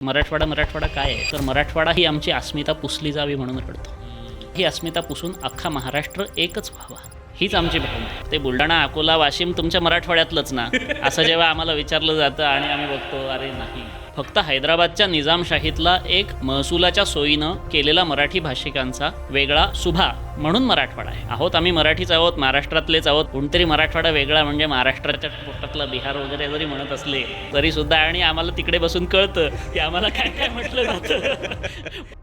मराठवाडा काय आहे तर मराठवाडा ही आमची अस्मिता पुसली जावी म्हणून रडतो. ही अस्मिता पुसून अख्खा महाराष्ट्र एकच व्हावा हीच आमची भावना आहे. ते बुलढाणा, अकोला, वाशिम तुमच्या मराठवाड्यातलंच ना असं जेव्हा आम्हाला विचारलं जातं आणि आम्ही बघतो अरे नाही, फक्त हैदराबादच्या निजामशाहीतला एक महसुलाच्या सोयीनं केलेला मराठी भाषिकांचा वेगळा सुभा म्हणून मराठवाडा आहे. आहोत आम्ही मराठीच आहोत, महाराष्ट्रातलेच आहोत. कोणतरी मराठवाडा वेगळा म्हणजे महाराष्ट्राच्या पोटातला बिहार वगैरे जरी म्हणत असले तरी सुद्धा आणि आम्हाला तिकडे बसून कळतं की आम्हाला काय काय म्हटलं जातं.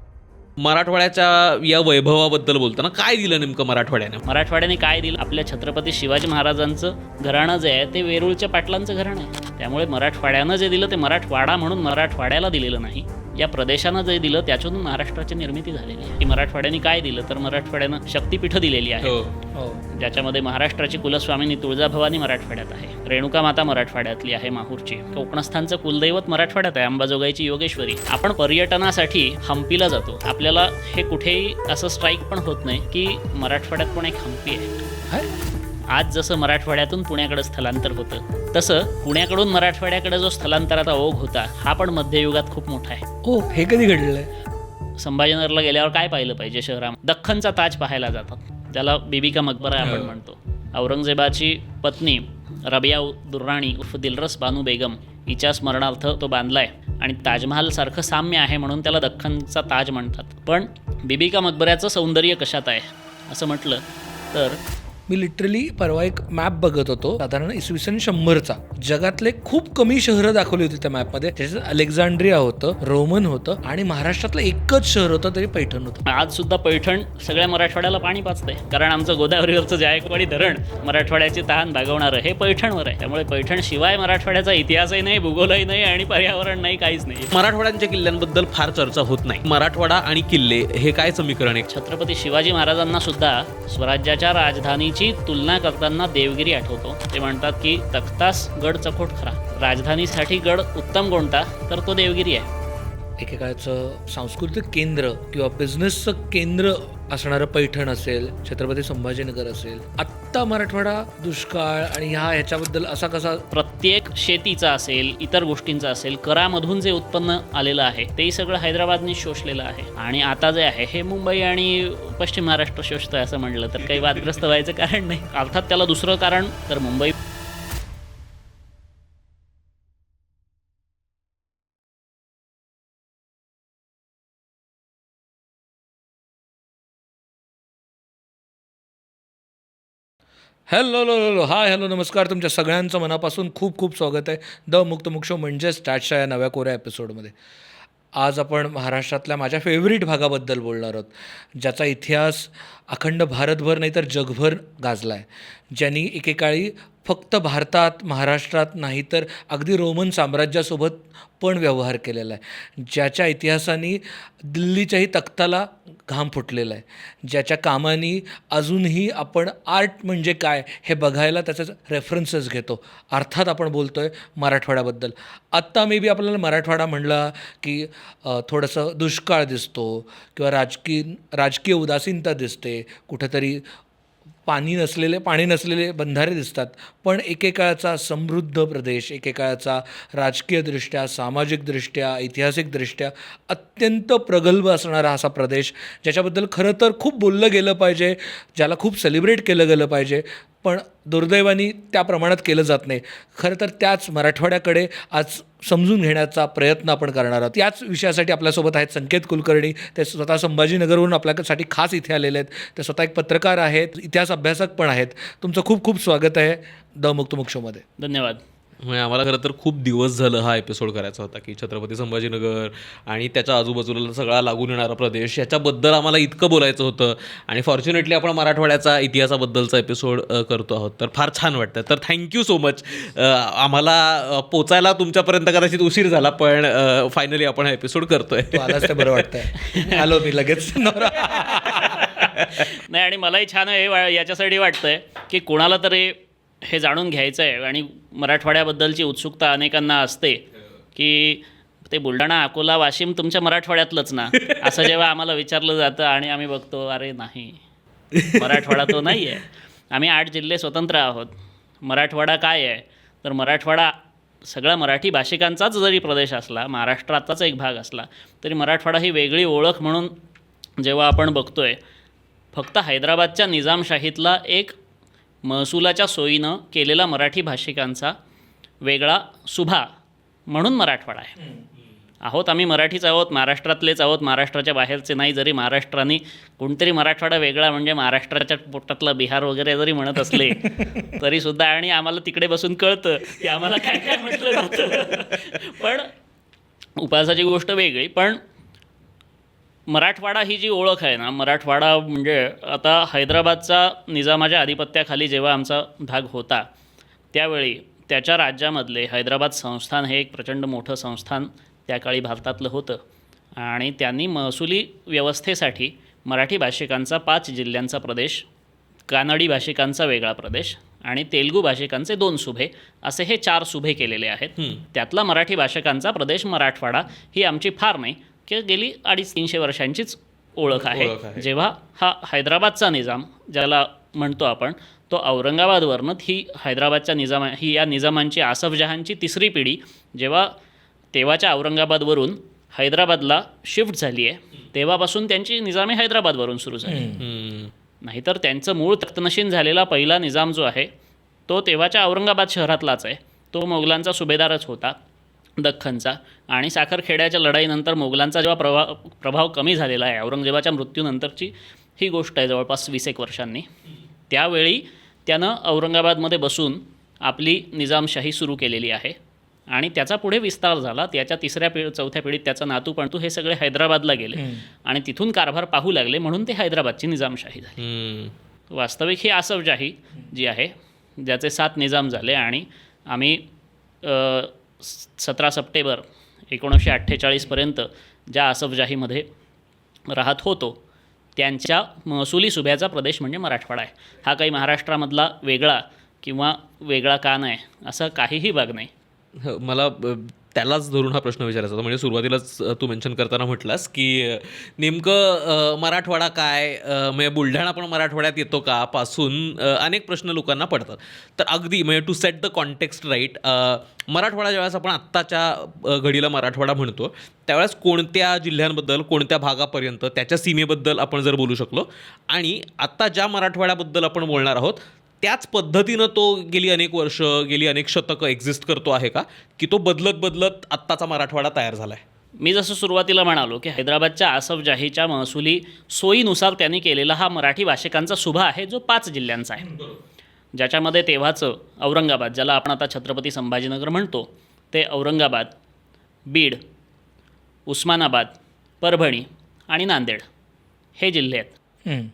मराठवाड्याच्या या वैभवाबद्दल बोलताना काय दिलं नेमकं मराठवाड्याने काय दिलं? आपल्या छत्रपती शिवाजी महाराजांचं घराणं जे आहे ते वेरूळच्या पाटलांचं घराणं आहे. त्यामुळे मराठवाड्यानं जे दिलं ते मराठवाडा म्हणून मराठवाड्याला दिलेलं नाही, या प्रदेशानं जे दिलं त्याच्यातून महाराष्ट्राची निर्मिती झालेली आहे. की मराठवाड्याने काय दिलं तर मराठवाड्यानं शक्तिपीठं दिलेली आहे, ज्याच्यामध्ये महाराष्ट्राची कुलस्वामिनी तुळजाभवानी मराठवाड्यात आहे, रेणुका माता मराठवाड्यातली आहे माहूरची, कोकणस्थांचं कुलदैवत मराठवाड्यात आहे अंबाजोगाईची योगेश्वरी. आपण पर्यटनासाठी हम्पीला जातो, आपल्याला हे कुठेही असं स्ट्राईक पण होत नाही की मराठवाड्यात पण एक हम्पी आहे. आज जसं मराठवाड्यातून पुण्याकडे स्थलांतर होतं तसं पुण्याकडून मराठवाड्याकडे जो स्थलांतराचा ओघ होता हा पण मध्ययुगात खूप मोठा आहे. हे कधी घडलंय? संभाजीनगरला गेल्यावर काय पाहिलं पाहिजे? शहरामध्ये दख्खनचा ताज पाहायला जातात, ज्याला बीबी का मकबरा आपण म्हणतो. औरंगजेबाची पत्नी रबिया दुर्राणी उर्फ दिलरस बानू बेगम हिच्या स्मरणार्थ तो बांधलाय आणि ताजमहाल सारखं साम्य आहे म्हणून त्याला दख्खनचा ताज म्हणतात. पण बीबी का मकबऱ्याचं सौंदर्य कशात आहे असं म्हटलं तर मी लिटरली परवा एक मॅप बघत होतो, साधारण इसवी सन 100चा. जगातले खूप कमी शहरं दाखवली होती त्या मॅपमध्ये. त्याच्यात अलेक्झांड्रिया होतं, रोमन होतं आणि महाराष्ट्रातलं एकच शहर होतं तरी पैठण होतं. आज सुद्धा पैठण सगळ्या मराठवाड्याला पाणी पाचतंय, कारण आमचं गोदावरीवरचं जायकवाडी धरण मराठवाड्याची तहान भागवणारं हे पैठणवर आहे. त्यामुळे पैठण शिवाय मराठवाड्याचा इतिहासही नाही, भूगोलही नाही आणि पर्यावरण नाही, काहीच नाही. मराठवाड्यांच्या किल्ल्यांबद्दल फार चर्चा होत नाही. मराठवाडा आणि किल्ले हे काय समीकरण आहे? छत्रपती शिवाजी महाराजांना सुद्धा स्वराज्याच्या राजधानीची तुलना करताना देवगिरी आठवतो. ते म्हणतात की तख्तास गड चकोट खरा, राजधानीसाठी गड उत्तम कोणता तर तो देवगिरी आहे. एकेकाळचं सांस्कृतिक केंद्र किंवा बिझनेसचं केंद्र असणारं पैठण असेल, छत्रपती संभाजीनगर असेल. आत्ता मराठवाडा दुष्काळ आणि ह्याच्याबद्दल असा कसा? प्रत्येक शेतीचा असेल, इतर गोष्टींचा असेल, करामधून जे उत्पन्न आलेलं आहे तेही सगळं हैदराबादने शोषलेलं आहे आणि आता जे आहे हे मुंबई आणि पश्चिम महाराष्ट्र शोषतंय असं म्हटलं तर काही वादग्रस्त व्हायचं कारण नाही. अर्थात त्याला दुसरं कारण तर मुंबई हॅलो हाय हॅलो नमस्कार. तुमच्या सगळ्यांचं मनापासून खूप खूप स्वागत आहे द मुक्त शो म्हणजे स्टॅटच्या या नव्या कोऱ्या एपिसोडमध्ये. आज आपण महाराष्ट्रातल्या माझ्या फेवरेट भागाबद्दल बोलणार आहोत, ज्याचा इतिहास अखंड भारतभर नाही तर जगभर गाजला आहे, ज्यांनी एकेकाळी फक्त भारतात महाराष्ट्रात नाही तर अगदी रोमन साम्राज्यासोबत पण व्यवहार केलेला आहे, ज्याच्या इतिहासाने दिल्लीच्याही तख्ताला घाम फुटलेला आहे, ज्याच्या कामाने अजूनही आपण आर्ट म्हणजे काय हे बघायला त्याचे रेफरन्सेस घेतो. अर्थात आपण बोलतो आहे मराठवाड्याबद्दल. आत्ता मे बी आपल्याला मराठवाडा म्हणला की थोडंसं दुष्काळ दिसतो किंवा राजकीय उदासीनता दिसते, कुठेतरी पाणी नसलेले बंधारे दिसतात. पण एकेकाळचा समृद्ध प्रदेश, एकेकाळचा राजकीयदृष्ट्या, सामाजिकदृष्ट्या, ऐतिहासिकदृष्ट्या अत्यंत प्रगल्भ असणारा असा प्रदेश, ज्याच्याबद्दल खरं तर खूप बोललं गेलं पाहिजे, ज्याला खूप सेलिब्रेट केलं गेलं पाहिजे, पण दुर्दैवाने त्या प्रमाणात केलं जात नाही. खरं तर त्याच मराठवाड्याकडे आज समजून घेण्याचा प्रयत्न आपण करणार आहोत. याच विषयासाठी आपल्यासोबत आहेत संकेत कुलकर्णी. ते स्वतः संभाजीनगरवरून आपल्यासाठी खास इथे आलेले आहेत. ते स्वतः एक पत्रकार आहेत, इतिहास अभ्यासक पण आहेत. तुमचं खूप खूप स्वागत आहे द मुक्त शोमध्ये. धन्यवाद. म्हणजे आम्हाला खरं तर खूप दिवस झालं हा एपिसोड करायचा होता की छत्रपती संभाजीनगर आणि त्याच्या आजूबाजूला सगळा लागून येणारा प्रदेश याच्याबद्दल आम्हाला इतकं बोलायचं होतं आणि फॉर्च्युनेटली आपण मराठवाड्याचा इतिहासाबद्दलचा एपिसोड करतो आहोत, तर फार छान वाटतं. तर थँक्यू सो मच. आम्हाला पोचायला तुमच्यापर्यंत कदाचित उशीर झाला, पण फायनली आपण हा एपिसोड करतोय. आलाच ते बरं वाटतंय. आलो मी लगेच. नाही आणि मलाही छान हे याच्यासाठी वाटतंय की कोणाला तरी हे जाणून घ्यायचं आहे आणि मराठवाड्याबद्दलची उत्सुकता अनेकांना असते की ते बुलढाणा, अकोला, वाशिम तुमच्या मराठवाड्यातलंच ना असं जेव्हा आम्हाला विचारलं जातं आणि आम्ही बघतो अरे नाही, मराठवाडा तो नाही आहे. आम्ही 8 जिल्हे स्वतंत्र आहोत. मराठवाडा काय आहे तर मराठवाडा सगळा मराठी भाषिकांचाच जरी प्रदेश असला, महाराष्ट्राचाच एक भाग असला, तरी मराठवाडा ही वेगळी ओळख म्हणून जेव्हा आपण बघतोय, फक्त हैदराबादच्या निजामशाहीतला एक महसुलाच्या सोयीनं केलेला मराठी भाषिकांचा वेगळा सुभा म्हणून मराठवाडा आहे. आहोत आम्ही मराठीच आहोत, महाराष्ट्रातलेच आहोत, महाराष्ट्राच्या बाहेरचे नाही. जरी महाराष्ट्राने कोणतरी मराठवाडा वेगळा म्हणजे महाराष्ट्राच्या पोटातला बिहार वगैरे जरी म्हणत असले तरीसुद्धा, आणि आम्हाला तिकडे बसून कळतं की आम्हाला काय काय म्हटलं नव्हतं. पण उपासाची गोष्ट वेगळी. पण मराठवाडा ही जी ओळख आहे ना, मराठवाडा म्हणजे आता हैदराबादचा निजामाच्या आधिपत्याखाली जेव्हा आमचा भाग होता त्यावेळी त्याच्या राज्यामधले हैदराबाद संस्थान हे एक प्रचंड मोठं संस्थान त्या काळी भारतातलं होतं, आणि त्यांनी महसुली व्यवस्थेसाठी मराठी भाषिकांचा 5 जिल्ह्यांचा प्रदेश, कानडी भाषिकांचा वेगळा प्रदेश आणि तेलुगू भाषिकांचे 2 सुभे असे हे 4 सुभे केलेले आहेत. त्यातला मराठी भाषिकांचा प्रदेश मराठवाडा ही आमची फार नाही की गेली 250-300 वर्षांचीच ओळख आहे. जेव्हा हा हैदराबादचा निजाम ज्याला म्हणतो आपण, तो औरंगाबादवरनं ही हैदराबादच्या ही या निजामांची आसफ जहांची 3री पिढी जेव्हा तेव्हाच्या औरंगाबादवरून हैदराबादला शिफ्ट झाली आहे, तेव्हापासून त्यांची निजामे हैदराबादवरून सुरू झाली. नाहीतर त्यांचं मूळ तख्तनशीन झालेला पहिला निजाम जो आहे तो तेव्हाच्या औरंगाबाद शहरातलाच आहे. तो मोगलांचा सुभेदारच होता दख्खनचा, आणि साखरखेड्याच्या लढाईनंतर मोगलांचा जेव्हा प्रभाव कमी झालेला आहे, औरंगजेबाच्या मृत्यूनंतरची ही गोष्ट आहे जवळपास 20 एक वर्षांनी, त्यावेळी त्यानं औरंगाबादमध्ये बसून आपली निजामशाही सुरू केलेली आहे. आणि त्याचा पुढे विस्तार झाला. त्याच्या 3ऱ्या-4थ्या पिढीत त्याचा नातू पणतू हे सगळे हैदराबादला गेले आणि तिथून कारभार पाहू लागले, म्हणून ते हैदराबादची निजामशाही झाली. वास्तविक ही आसफजाही जी आहे, ज्याचे 7 निजाम झाले, आणि आम्ही 17 सप्टेंबर 1948पर्यंत ज्या आसफजाहीमध्ये राहत होतो त्यांच्या महसुली सुभ्याचा प्रदेश म्हणजे मराठवाडा आहे. हा काही महाराष्ट्रामधला वेगळा किंवा वेगळा का नाही असा काहीही भाग नाही. मला त्यालाच धरून हा प्रश्न विचारायचा होता. म्हणजे सुरुवातीलाच तू मेन्शन करताना म्हटलास की नेमकं मराठवाडा काय, म्हणजे बुलढाणा पण मराठवाड्यात येतो का पासून अनेक प्रश्न लोकांना पडतात. तर अगदी म्हणजे to set the context right, Marathwada ज्यावेळेस आपण आत्ताच्या घडीला मराठवाडा म्हणतो त्यावेळेस कोणत्या जिल्ह्यांबद्दल, कोणत्या भागापर्यंत, त्याच्या सीमेबद्दल आपण जर बोलू शकलो, आणि आत्ता ज्या मराठवाड्याबद्दल आपण बोलणार आहोत त्याच पद्धतीनं तो गेली अनेक वर्ष, गेली अनेक शतकं एक्झिस्ट करतो आहे का, की तो बदलत बदलत आत्ताचा मराठवाडा तयार झाला आहे? मी जसं सुरुवातीला म्हणालो की हैदराबादच्या आसफजाहीच्या महसुली सोयीनुसार त्यांनी केलेला हा मराठी भाषिकांचा सुभा आहे, जो 5 जिल्ह्यांचा आहे, ज्याच्यामध्ये तेव्हाचं औरंगाबाद, ज्याला आपण आता छत्रपती संभाजीनगर म्हणतो, ते औरंगाबाद, बीड, उस्मानाबाद, परभणी आणि नांदेड हे जिल्हे आहेत.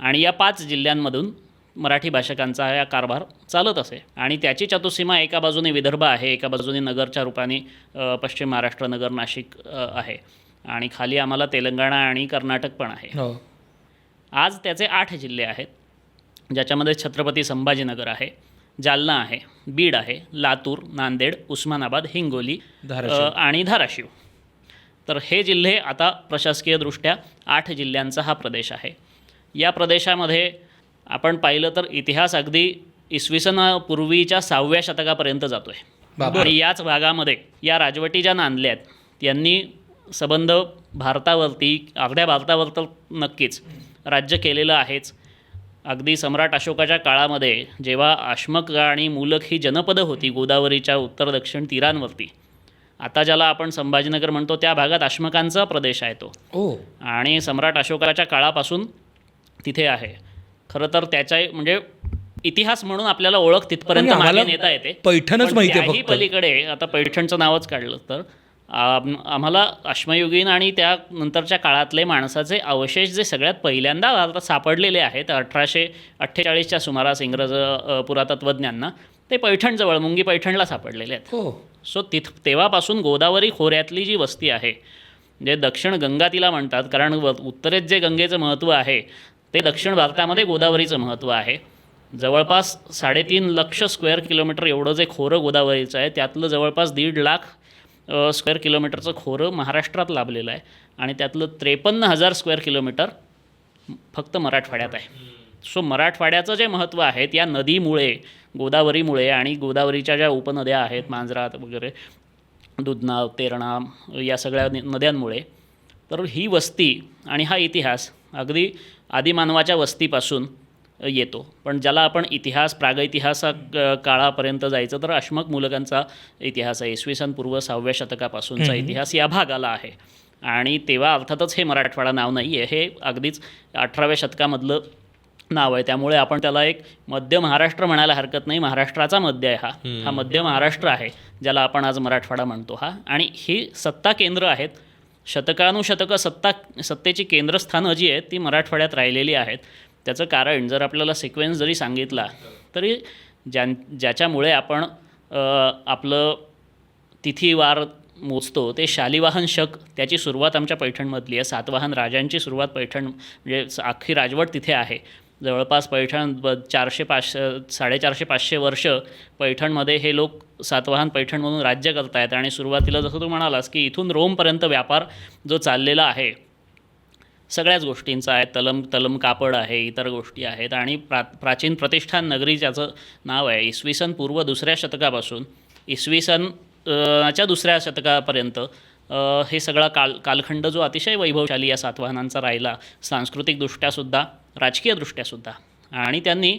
आणि या 5 जिल्ह्यांमधून मराठी भाषिकांचा हा कारभार चालत असे. आणि त्याची चतुसीमा एका बाजूने विदर्भ आहे, एका बाजूने नगरच्या रूपाने पश्चिम महाराष्ट्र, नगर, नाशिक आहे, आणि खाली आम्हाला तेलंगणा आणि कर्नाटक पण आहे. आज त्याचे 8 जिल्हे आहेत, ज्याच्यामध्ये छत्रपती संभाजीनगर आहे, जालना आहे, बीड आहे, लातूर, नांदेड, उस्मानाबाद, हिंगोली आणि धाराशिव. तर हे जिल्हे आता प्रशासकीयदृष्ट्या 8 जिल्ह्यांचा हा प्रदेश आहे. या प्रदेशामध्ये आपण पाहिलं तर इतिहास अगदी इसवी सन पूर्वीच्या 6व्या शतकापर्यंत जातो आहे. आणि याच भागामध्ये या राजवटी ज्या नांदल्या आहेत त्यांनी संबंध भारतावरती, अर्ध्या भारतावर तर नक्कीच राज्य केलेलं आहेच. अगदी सम्राट अशोकाच्या काळामध्ये जेव्हा आश्मक आणि मूलक ही जनपदं होती गोदावरीच्या उत्तर दक्षिण तीरांवरती, आता ज्याला आपण संभाजीनगर म्हणतो त्या भागात आश्मकांचा प्रदेश आहे तो, आणि सम्राट अशोकाच्या काळापासून तिथे आहे. खरं तर त्याच्या म्हणजे इतिहास म्हणून आपल्याला ओळख तिथपर्यंत मागे नेता येते. पैठणच माहिती आहे. पलीकडे आता पैठणचं नावच काढलं तर आम्हाला अश्मयुगीन आणि त्यानंतरच्या काळातले माणसाचे अवशेष जे सगळ्यात पहिल्यांदा भारतात सापडलेले आहेत 1848च्या सुमारास इंग्रज पुरातत्वज्ञांना, ते पैठणजवळ मुंगी पैठणला सापडलेले आहेत. सो तेव्हापासून गोदावरी खोऱ्यातली जी वस्ती आहे, जे दक्षिण गंगा तिला म्हणतात, कारण उत्तरेत जे गंगेचं महत्त्व आहे ते दक्षिण भारतामध्ये गोदावरीचं महत्त्व आहे. जवळपास 3.5 लाख स्क्वेअर किलोमीटर एवढं जे खोरं गोदावरीचं आहे, त्यातलं जवळपास 1.5 लाख स्क्वेअर किलोमीटरचं खोरं महाराष्ट्रात लाभलेलं आहे, आणि त्यातलं 53,000 स्क्वेअर किलोमीटर फक्त मराठवाड्यात आहे. सो मराठवाड्याचं जे महत्त्व आहे या नदीमुळे, गोदावरीमुळे आणि गोदावरीच्या ज्या उपनद्या आहेत मांजरा वगैरे, दुधना, तेरणा या सगळ्या नद्यांमुळे, तर ही वस्ती आणि हा इतिहास अगदी आदिमानवाच्या वस्तीपासून येतो. पण ज्याला आपण इतिहास, प्रागइतिहास काळापर्यंत जायचं तर अश्मक मूलकांचा इतिहास आहे. इसवी सन पूर्व 6व्या शतकापासूनचा इतिहास या भागाला आहे. आणि तेव्हा अर्थातच हे मराठवाडा नाव नाही आहे, हे अगदीच 18व्या शतकामधलं नाव आहे. त्यामुळे आपण त्याला एक मध्य महाराष्ट्र म्हणायला हरकत नाही. महाराष्ट्राचा मध्य आहे हा मध्य महाराष्ट्र आहे, ज्याला आपण आज मराठवाडा म्हणतो. आणि ही सत्ता केंद्र आहेत, शतकानुशतकं सत्तेची केंद्रस्थानं जी आहेत ती मराठवाड्यात राहिलेली आहेत. त्याचं कारण जर आपल्याला सिक्वेन्स जरी सांगितला तरी ज्याच्यामुळे आपण आपलं तिथीवार मोजतो ते शालिवाहन शक, त्याची सुरुवात आमच्या पैठणमधली आहे. सातवाहन राजांची सुरुवात पैठण, म्हणजे अख्खी राजवट तिथे आहे. जवळपास पैठण 450-500 वर्ष पैठणमध्ये हे लोक सातवाहन पैठणमधून राज्य करत आहेत. आणि सुरुवातीला जसं तू म्हणालास की इथून रोमपर्यंत व्यापार जो चाललेला आहे सगळ्याच गोष्टींचा आहे. तलम कापड आहे, इतर गोष्टी आहेत. आणि प्राचीन प्रतिष्ठान नगरी ज्याचं नाव आहे, इसवी सन पूर्व 2ऱ्या शतकापासून इसवी सन च्या 2ऱ्या शतकापर्यंत हे सगळा कालखंड जो अतिशय वैभवशाली या सातवाहनांचा राहिला, सांस्कृतिकदृष्ट्यासुद्धा, राजकीयदृष्ट्यासुद्धा. आणि त्यांनी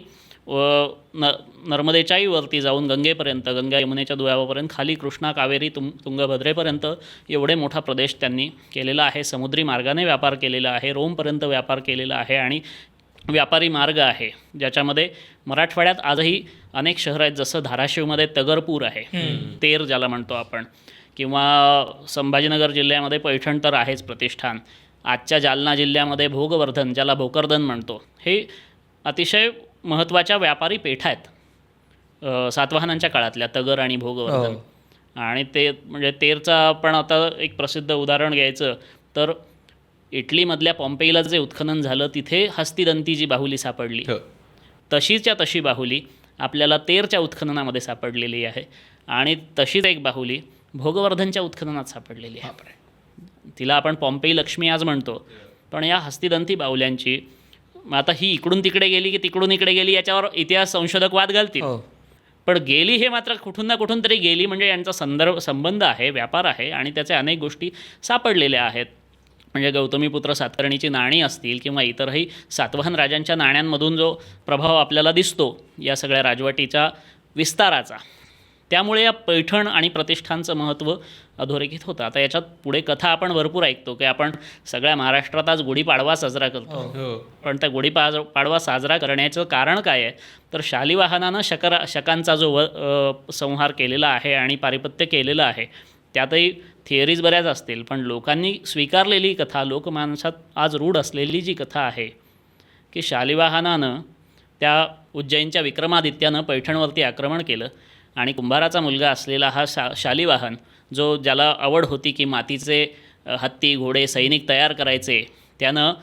नर्मदेच्याही वरती जाऊन गंगेपर्यंत, गंगा यमुनेच्या दुव्यापर्यंत, खाली कृष्णा, कावेरी, तुंगभद्रेपर्यंत एवढे मोठा प्रदेश त्यांनी केलेला आहे. समुद्री मार्गाने व्यापार केलेला आहे, रोमपर्यंत व्यापार केलेला आहे. आणि व्यापारी मार्ग आहे ज्याच्यामध्ये मराठवाड्यात आजही अनेक शहरं आहेत, जसं धाराशिवमध्ये तगरपूर आहे, तेर ज्याला म्हणतो आपण, किंवा संभाजीनगर जिल्ह्यामध्ये पैठण तर आहेच प्रतिष्ठान. आजच्या जालना जिल्ह्यामध्ये भोगवर्धन, ज्याला भोकरदन म्हणतो, हे अतिशय महत्त्वाच्या व्यापारी पेठा आहेत सातवाहनांच्या काळातल्या, तगर आणि भोगवर्धन. आणि ते म्हणजे तेरचं आपण आता एक प्रसिद्ध उदाहरण घ्यायचं तर इटलीमधल्या पॉम्पेईला जे उत्खनन झालं तिथे हस्तिदंती जी बाहुली सापडली, तशीच्या तशी बाहुली आपल्याला तेरच्या उत्खननामध्ये सापडलेली आहे. आणि तशीच एक बाहुली भोगवर्धनच्या उत्खननात सापडलेली आहे. तिला आपण पॉम्पेई लक्ष्मी आज म्हणतो, पण या हस्तिदंती बाहुल्यांची आता ही इकडून तिकडे गेली की तिकडून इकडे गेली याच्यावर इतिहास संशोधक वाद घालतील. पण गेली हे मात्र कुठून ना कुठून तरी गेली, म्हणजे यांचा संबंध आहे, व्यापार आहे. आणि त्याच्या अनेक गोष्टी सापडलेल्या आहेत. म्हणजे गौतमीपुत्र सातकर्णीची नाणी असतील किंवा इतरही सातवाहन राजांच्या नाण्यांमधून जो प्रभाव आपल्याला दिसतो या सगळ्या राजवटीच्या विस्ताराचा, त्यामुळे या पैठण आणि प्रतिष्ठानचं महत्त्व अधोरेखित होतं. आता याच्यात पुढे कथा आपण भरपूर ऐकतो की आपण सगळ्या महाराष्ट्रात आज गुढीपाडवा साजरा करतो. पण त्या गुढीपाडवा साजरा करण्याचं कारण काय आहे तर शालिवाहनानं शकांचा जो संहार केलेला आहे आणि पारिपत्य केलेलं आहे. त्यातही थिअरीज बऱ्याच असतील, पण लोकांनी स्वीकारलेली कथा, लोकमानसात आज रूढ असलेली जी कथा आहे की शालिवाहनानं त्या उज्जैनच्या विक्रमादित्यानं पैठणवरती आक्रमण केलं आणि कुंभाराचा मुलगा असलेला हा शालिवाहन, जो ज्याला आवड होती की मातीचे हत्ती, घोडे, सैनिक तयार करायचे, त्यानं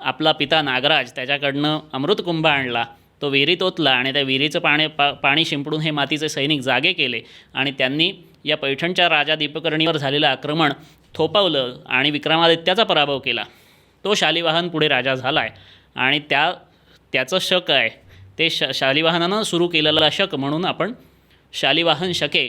आपला पिता नागराज त्याच्याकडनं अमृतकुंभ आणला, तो विहिरीत ओतला आणि त्या विहिरीचं पाणी शिंपडून हे मातीचे सैनिक जागे केले. आणि त्यांनी या पैठणच्या राजा दीपकर्णीवर झालेलं आक्रमण थोपवलं आणि विक्रमादित्याचा पराभव केला. तो शालिवाहन पुढे राजा झाला आहे. आणि त्याचं शक आहे ते शालिवाहनानं सुरू केलेला शक म्हणून आपण शालिवाहन शके,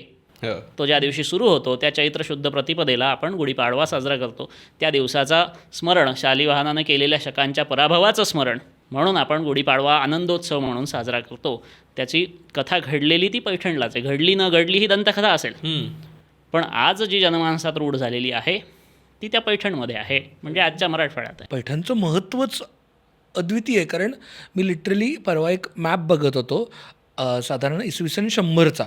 तो ज्या दिवशी सुरू होतो त्या चैत्र शुद्ध प्रतिपदेला आपण गुढीपाडवा साजरा करतो. त्या दिवसाचा स्मरण, शालिवाहनानं केलेल्या शकांच्या पराभवाचं स्मरण म्हणून आपण गुढीपाडवा आनंदोत्सव म्हणून साजरा करतो. त्याची कथा घडलेली ती पैठणलाच आहे. घडली न घडली ही दंतकथा असेल, पण आज जी जनमानसात रूढ झालेली आहे ती त्या पैठणमध्ये आहे, म्हणजे आजच्या मराठवाड्यात आहे. पैठणचं महत्त्वच अद्वितीय आहे. कारण मी लिटरली परवा एक मॅप बघत होतो, साधारण इसवी सन 100चा.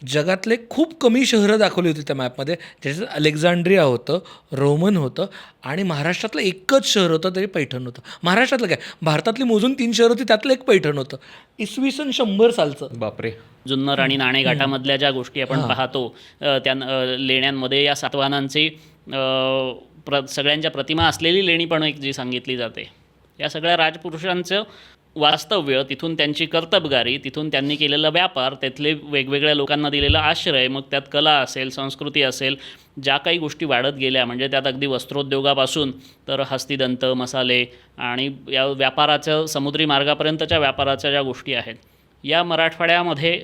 जगातले खूप कमी शहरं दाखवली होती त्या मॅपमध्ये, ज्याच्यात अलेक्झांड्रिया होतं, रोमन होतं आणि महाराष्ट्रातलं एकच शहर होतं तरी पैठण होतं. महाराष्ट्रातलं काय, भारतातली मोजून 3 शहरं होती, त्यातलं एक पैठण होतं. इसवी सन 100 सालचं. बापरे. जुन्नर आणि नाणेघाटामधल्या ज्या गोष्टी आपण पाहतो त्या लेण्यांमध्ये या सातवाहनांची सगळ्यांच्या प्रतिमा असलेली लेणी पण एक जी सांगितली जाते, या सगळ्या राजपुरुषांचं वास्तव्य, तिथून त्यांची कर्तबगारी, तिथून त्यांनी केलेला व्यापार, त्यातले वेगवेगळ्या लोकांना दिलेला आश्रय, मग त्यात कला असेल, संस्कृती असेल, ज्या काही गोष्टी वाढत गेल्या, म्हणजे त्यात अगदी वस्त्रोद्योगापासून तर हस्तिदंत, मसाले आणि या व्यापाराच्या समुद्री मार्गापर्यंतच्या व्यापाराच्या ज्या गोष्टी आहेत या मराठवाड्यामध्ये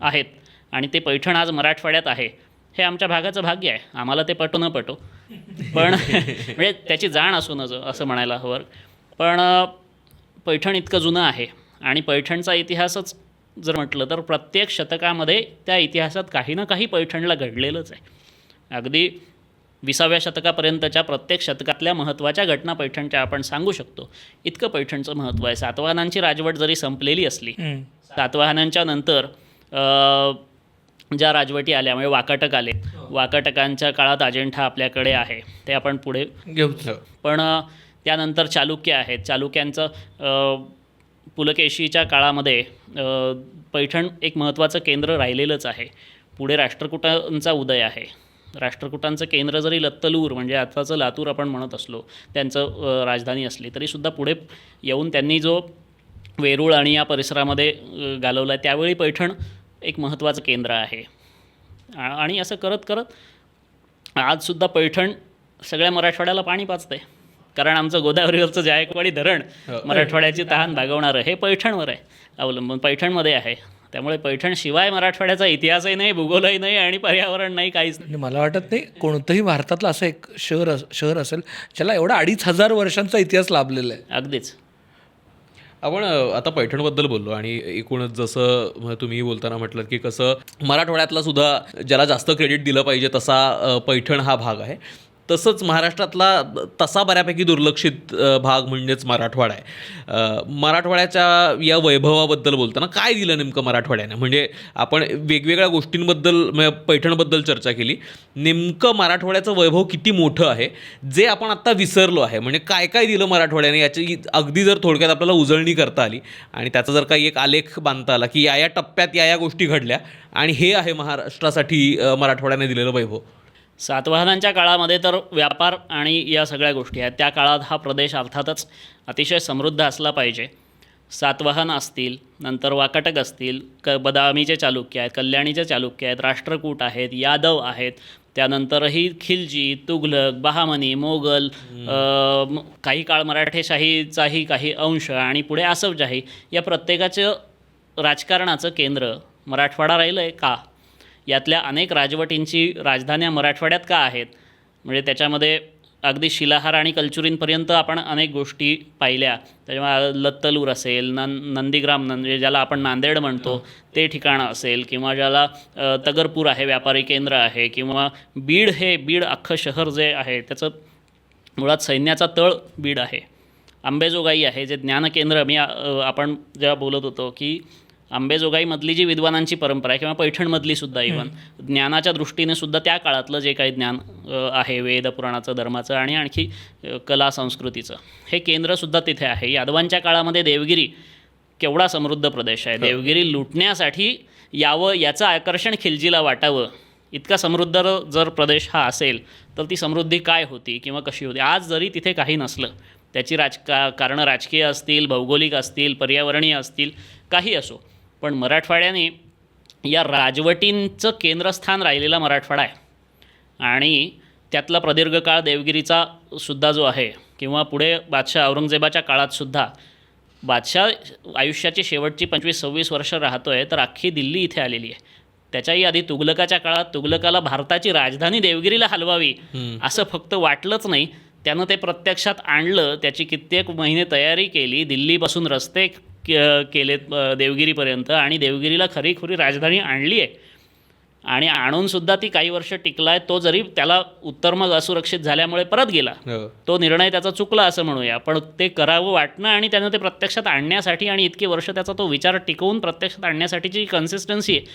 आहेत आणि ते पैठण आज मराठवाड्यात आहे, हे आमच्या भागाचं भाग्य आहे. आम्हाला ते पटो न पटो, पण म्हणजे त्याची जाण असू न असं म्हणायला हवं. पण पैठण इतकं जुनं आहे आणि पैठणचा इतिहासच जर म्हटलं तर प्रत्येक शतकामध्ये त्या इतिहासात काही ना काही पैठणला घडलेलंच आहे. अगदी 20व्या शतकापर्यंतच्या प्रत्येक शतकातल्या महत्त्वाच्या घटना पैठणच्या आपण सांगू शकतो, इतकं पैठणचं महत्त्व आहे. सातवाहनांची राजवट जरी संपलेली असली, सातवाहनांच्या नंतर ज्या राजवटी आल्या, म्हणजे वाकाटक आले, वाकाटकांच्या काळात अजिंठा आपल्याकडे आहे, ते आपण पुढे घेऊ. पण त्यानंतर चालुक्य आहेत. चालुक्यांचं पुलकेशीच्या काळामध्ये पैठण एक महत्त्वाचं केंद्र राहिलेलंच आहे. पुढे राष्ट्रकूटांचा उदय आहे. राष्ट्रकूटांचं केंद्र जरी लत्तलूर म्हणजे आताचं लातूर आपण म्हणत असलो, त्यांचं राजधानी असली तरीसुद्धा पुढे येऊन त्यांनी जो वेरूळ आणि या परिसरामध्ये घालवला, त्यावेळी पैठण एक महत्त्वाचं केंद्र आहे. आणि असं करत करत आजसुद्धा पैठण सगळ्या मराठवाड्याला पाणी पाजते, कारण आमचं गोदावरीवरचं जायकवाडी धरण मराठवाड्याची तहान भागवणारं हे पैठणवर आहे, अवलंबून पैठणमध्ये आहे. त्यामुळे पैठण शिवाय मराठवाड्याचा इतिहासही नाही, भूगोलही नाही आणि पर्यावरण नाही, काहीच नाही. मला वाटत नाही कोणतंही भारतातलं असं एक शहर असेल ज्याला एवढा 2500 वर्षांचा इतिहास लाभलेला आहे. अगदीच. आपण आता पैठणबद्दल बोललो आणि एकूणच जसं तुम्ही बोलताना म्हटलं की कसं मराठवाड्यातला सुद्धा ज्याला जास्त क्रेडिट दिलं पाहिजे तसा पैठण हा भाग आहे, तसंच महाराष्ट्रातला तसा बऱ्यापैकी दुर्लक्षित भाग म्हणजेच मराठवाडा आहे. मराठवाड्याच्या या वैभवाबद्दल बोलताना काय दिलं नेमकं मराठवाड्याने? म्हणजे आपण वेगवेगळ्या गोष्टींबद्दल म्हणजे पैठणबद्दल चर्चा केली, नेमकं मराठवाड्याचं वैभव किती मोठं आहे जे आपण आत्ता विसरलो आहे. म्हणजे काय काय दिलं मराठवाड्याने याची अगदी जर थोडक्यात आपल्याला उजळणी करता आली आणि त्याचा जर काही एक आलेख बांधता आला की या टप्प्यात या गोष्टी घडल्या आणि हे आहे महाराष्ट्रासाठी मराठवाड्याने दिलेलं वैभव. सातवाहनांच्या काळामध्ये तर व्यापार आणि या सगळ्या गोष्टी आहेत. त्या काळात हा प्रदेश अर्थातच अतिशय समृद्ध असला पाहिजे. सातवाहन असतील, नंतर वाकाटक असतील, बदामीचे चालुक्य आहेत, कल्याणीचे चालुक्य आहेत, राष्ट्रकूट आहेत, यादव आहेत, त्यानंतरही खिलजी, तुघलक, बहामनी, मोगल, काही काळ मराठेशाहीचाही काही अंश आणि पुढे आसफजाही, या प्रत्येकाचं राजकारणाचं केंद्र मराठवाडा राहिलं आहे का? यातल्या अनेक राजवटींची राजधान्या मराठवाड्यात का आहेत? म्हणजे त्याच्यामध्ये अगदी शिलाहार आणि कलचुरींपर्यंत आपण अनेक गोष्टी पाहिल्या. त्याच्यामुळे लत्तलूर असेल, नंदीग्राम म्हणजे ज्याला आपण नांदेड म्हणतो ते ठिकाणं असेल, किंवा ज्याला तगरपूर आहे व्यापारी केंद्र आहे, किंवा बीड अख्खं शहर जे आहे त्याचं मुळात सैन्याचा तळ बीड आहे. अंबेजोगाई आहे जे ज्ञानकेंद्र, आपण जेव्हा बोलत होतो की अंबेजोगाईमधली जी विद्वानांची परंपरा आहे, किंवा पैठणमधली सुद्धा इव्हन ज्ञानाच्या दृष्टीने सुद्धा त्या काळातलं जे काही ज्ञान आहे वेद पुराणाचं, धर्माचं आणि आणखी कला संस्कृतीचं, हे केंद्रसुद्धा तिथे आहे. यादवांच्या काळामध्ये देवगिरी केवढा समृद्ध प्रदेश आहे. देवगिरी लुटण्यासाठी यावं याचं आकर्षण खिलजीला वाटावं, इतका समृद्ध जर प्रदेश हा असेल तर ती समृद्धी काय होती किंवा कशी होती? आज जरी तिथे काही नसलं, त्याची कारणं राजकीय असतील, भौगोलिक असतील, पर्यावरणीय असतील, काही असो, पण मराठवाड्याने या राजवटींचं केंद्रस्थान राहिलेला मराठवाडा आहे. आणि त्यातला प्रदीर्घ काळ देवगिरीचा सुद्धा जो आहे, किंवा पुढे बादशाह औरंगजेबाच्या काळातसुद्धा बादशाह आयुष्याची शेवटची 25-26 वर्ष राहतो आहे, तर अख्खी दिल्ली इथे आलेली आहे. त्याच्याही आधी तुघलकाच्या काळात तुघलकाला भारताची राजधानी देवगिरीला हलवावी असं फक्त वाटलंच नाही, त्यानं ते प्रत्यक्षात आणलं. त्याची कित्येक महिने तयारी केली, दिल्लीपासून रस्ते केलेत देवगिरीपर्यंत, आणि देवगिरीला खरीखुरी राजधानी आणली आहे. आणि आणूनसुद्धा ती काही वर्ष टिकला आहे. तो जरी त्याला उत्तर मग असुरक्षित झाल्यामुळे परत गेला, तो निर्णय त्याचा चुकला असं म्हणूया, पण ते करावं वाटणं आणि त्यानं ते प्रत्यक्षात आणण्यासाठी आणि इतके वर्ष त्याचा तो विचार टिकवून प्रत्यक्षात आणण्यासाठीची कन्सिस्टन्सी आहे,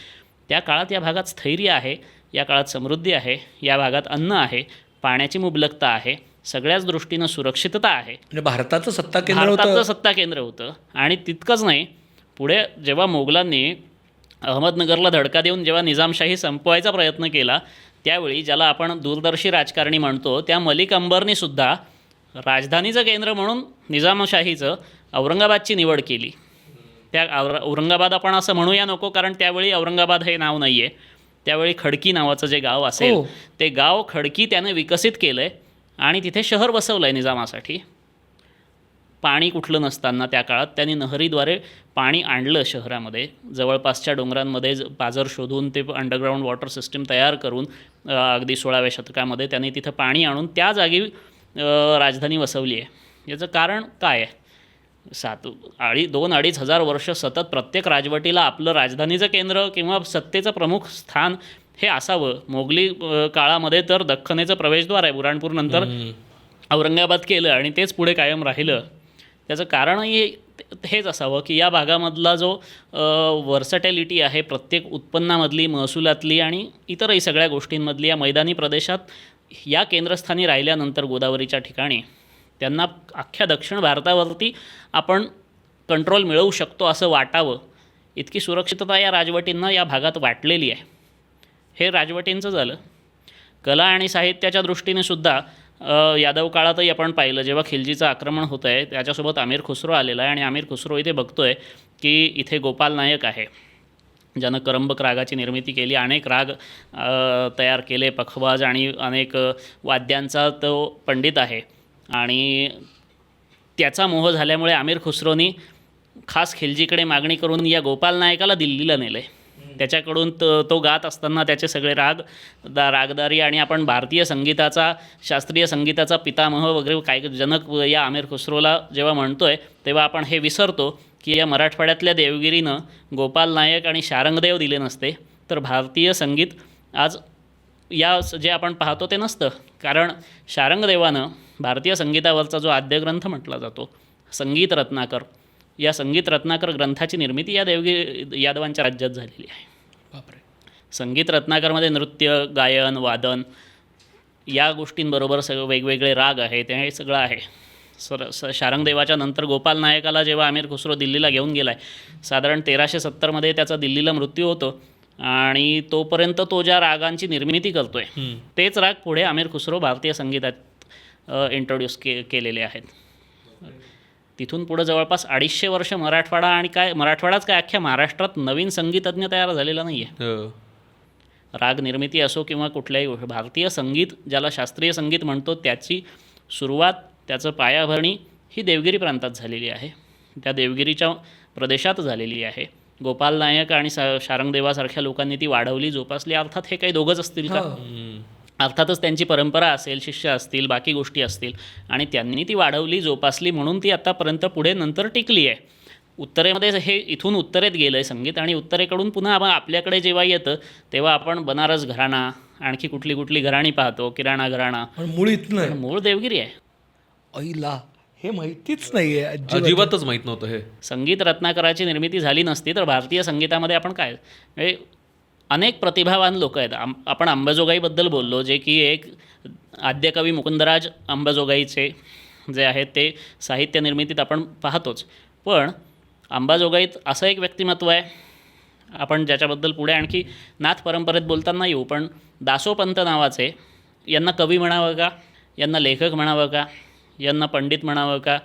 त्या काळात या भागात स्थैर्य आहे, या काळात समृद्धी आहे, या भागात अन्न आहे, पाण्याची मुबलकता आहे, सगळ्याच दृष्टीनं सुरक्षितता आहे. म्हणजे भारताचं सत्ता केंद्र होतं. आणि तितकंच नाही, पुढे जेव्हा मोगलांनी अहमदनगरला धडका देऊन जेव्हा निजामशाही संपवायचा प्रयत्न केला, त्यावेळी ज्याला आपण दूरदर्शी राजकारणी म्हणतो त्या मलिक अंबरनीसुद्धा राजधानीचं केंद्र म्हणून निजामशाहीचं औरंगाबादची निवड केली. त्या औरंगाबाद आपण असं म्हणूया नको, कारण त्यावेळी औरंगाबाद हे नाव नाही आहे. त्यावेळी खडकी नावाचं जे गाव असेल हो. ते गाव खडकी त्याने विकसित केलं आहे आणि तिथे शहर बसवलं आहे निजामासाठी. पाणी कुठलं नसताना त्या काळात त्यांनी नहरीद्वारे पाणी आणलं शहरामध्ये. जवळपासच्या डोंगरांमध्ये पाझर शोधून ते अंडरग्राऊंड वॉटर सिस्टीम तयार करून अगदी 16व्या शतकामध्ये त्यांनी तिथं पाणी आणून त्या जागी राजधानी वसवली आहे. याचं कारण काय आहे? 2-2.5 हजार वर्ष सतत प्रत्येक राजवटीला आपलं राजधानीचं केंद्र किंवा सत्तेचं प्रमुख स्थान हे असावं. मोगली काळामध्ये तर दख्खनेचं प्रवेशद्वार आहे, बुऱ्हाणपूर नंतर औरंगाबाद केलं आणि तेच पुढे कायम राहिलं. त्याचं कारणही हेच असावं की या भागामधला जो वर्सटॅलिटी आहे प्रत्येक उत्पन्नामधली, महसुलातली आणि इतरही सगळ्या गोष्टींमधली, या मैदानी प्रदेशात या केंद्रस्थानी राहिल्यानंतर गोदावरीच्या ठिकाणी त्यांना अख्ख्या दक्षिण भारतावरती आपण कंट्रोल मिळवू शकतो असं वाटावं, इतकी सुरक्षितता या राजवटींना या भागात वाटलेली आहे. हे राजवटींचं झालं. कला आणि साहित्याच्या दृष्टीने सुद्धा यादव काळातही आपण पाहिलं, जेव्हा खिलजीचं आक्रमण होतं आहे त्याच्यासोबत अमीर खुसरो आलेला आहे आणि अमीर खुसरो इथे बघतो आहे की इथे गोपाल नायक आहे ज्यानं करंबक रागाची निर्मिती केली. अनेक राग तयार केले, पखवाज आणि अनेक वाद्यांचा तो पंडित आहे. आणि त्याचा मोह झाल्यामुळे अमीर खुसरोनी खास खिलजीकडे मागणी करून या गोपाल नायकाला दिल्लीला नेलं आहे. त्याच्याकडून तो गात असताना त्याचे सगळे रागदारी आणि आपण भारतीय संगीताचा, शास्त्रीय संगीताचा पितामह वगैरे काय जनक या अमीर खुसरोला जेव्हा म्हणतो आहे तेव्हा आपण हे विसरतो की या मराठवाड्यातल्या देवगिरीनं गोपाल नायक आणि शारंगदेव दिले नसते तर भारतीय संगीत आज या जे आपण पाहतो ते नसतं. कारण शारंगदेवानं भारतीय संगीतावरचा जो आद्यग्रंथ म्हटला जातो संगीत रत्नाकर, या संगीत रत्नाकर ग्रंथाची निर्मिती या यादवांच्या राज्यात झालेली आहे. बापरे. संगीत रत्नाकरमध्ये नृत्य, गायन, वादन या गोष्टींबरोबर सगळं वेगवेगळे राग आहेत, हे सगळं आहे. शारंगदेवाच्या नंतर गोपाल नायकाला जेव्हा अमीर खुसरो दिल्लीला घेऊन गेला आहे, साधारण 1370मध्ये त्याचा दिल्लीला मृत्यू होतो आणि तोपर्यंत तो ज्या रागांची निर्मिती करतो आहे तेच राग पुढे अमीर खुसरो भारतीय संगीतात इंट्रोड्यूस केलेले आहेत. तिथून पुढं जवळपास 250 वर्ष मराठवाडा आणि मराठवाडाच काय अख्ख्या महाराष्ट्रात नवीन संगीतज्ञ तयार झालेला नाही आहे. राग निर्मिती असो किंवा कुठल्याही गोष्ट, भारतीय संगीत ज्याला शास्त्रीय संगीत म्हणतो त्याची सुरुवात, त्याचं पायाभरणी ही देवगिरी प्रांतात झालेली आहे, त्या देवगिरीच्या प्रदेशात झालेली आहे. गोपाल नायक आणि शारंगदेवासारख्या लोकांनी ती वाढवली, जोपासली. अर्थात हे काही दोघंच असतील का? अर्थातच त्यांची परंपरा असेल, शिष्य असतील, बाकी गोष्टी असतील आणि त्यांनी ती वाढवली, जोपासली म्हणून ती आत्तापर्यंत पुढे नंतर टिकली आहे. उत्तरेमध्ये हे इथून उत्तरेत गेलं आहे संगीत आणि उत्तरेकडून पुन्हा आपल्याकडे जेव्हा येतं तेव्हा आपण बनारस घराणा, आणखी कुठली कुठली घराणी पाहतो, किराणा घराणा, मूळ इथनं आहे. मूळ देवगिरी आहे. ऐला, हे माहितीच नाही आहे, अजिबातच माहीत नव्हतं. हे संगीत रत्नाकराची निर्मिती झाली नसती तर भारतीय संगीतामध्ये आपण काय म्हणजे अनेक प्रतिभावान लोक आहेत. आपण अंबाजोगाईबद्दल बोललो, जे की एक आद्यकवी मुकुंदराज अंबाजोगाईचे जे आहेत ते साहित्य निर्मितीत आपण पाहतोच. पण अंबाजोगाईत असं एक व्यक्तिमत्व आहे आपण ज्याच्याबद्दल पुढे आणखी नाथ परंपरेत बोलताना येऊ. पण दासोपंत नावाचे, यांना कवी म्हणावं का, यांना लेखक म्हणावं का, यांना पंडित म्हणावं का,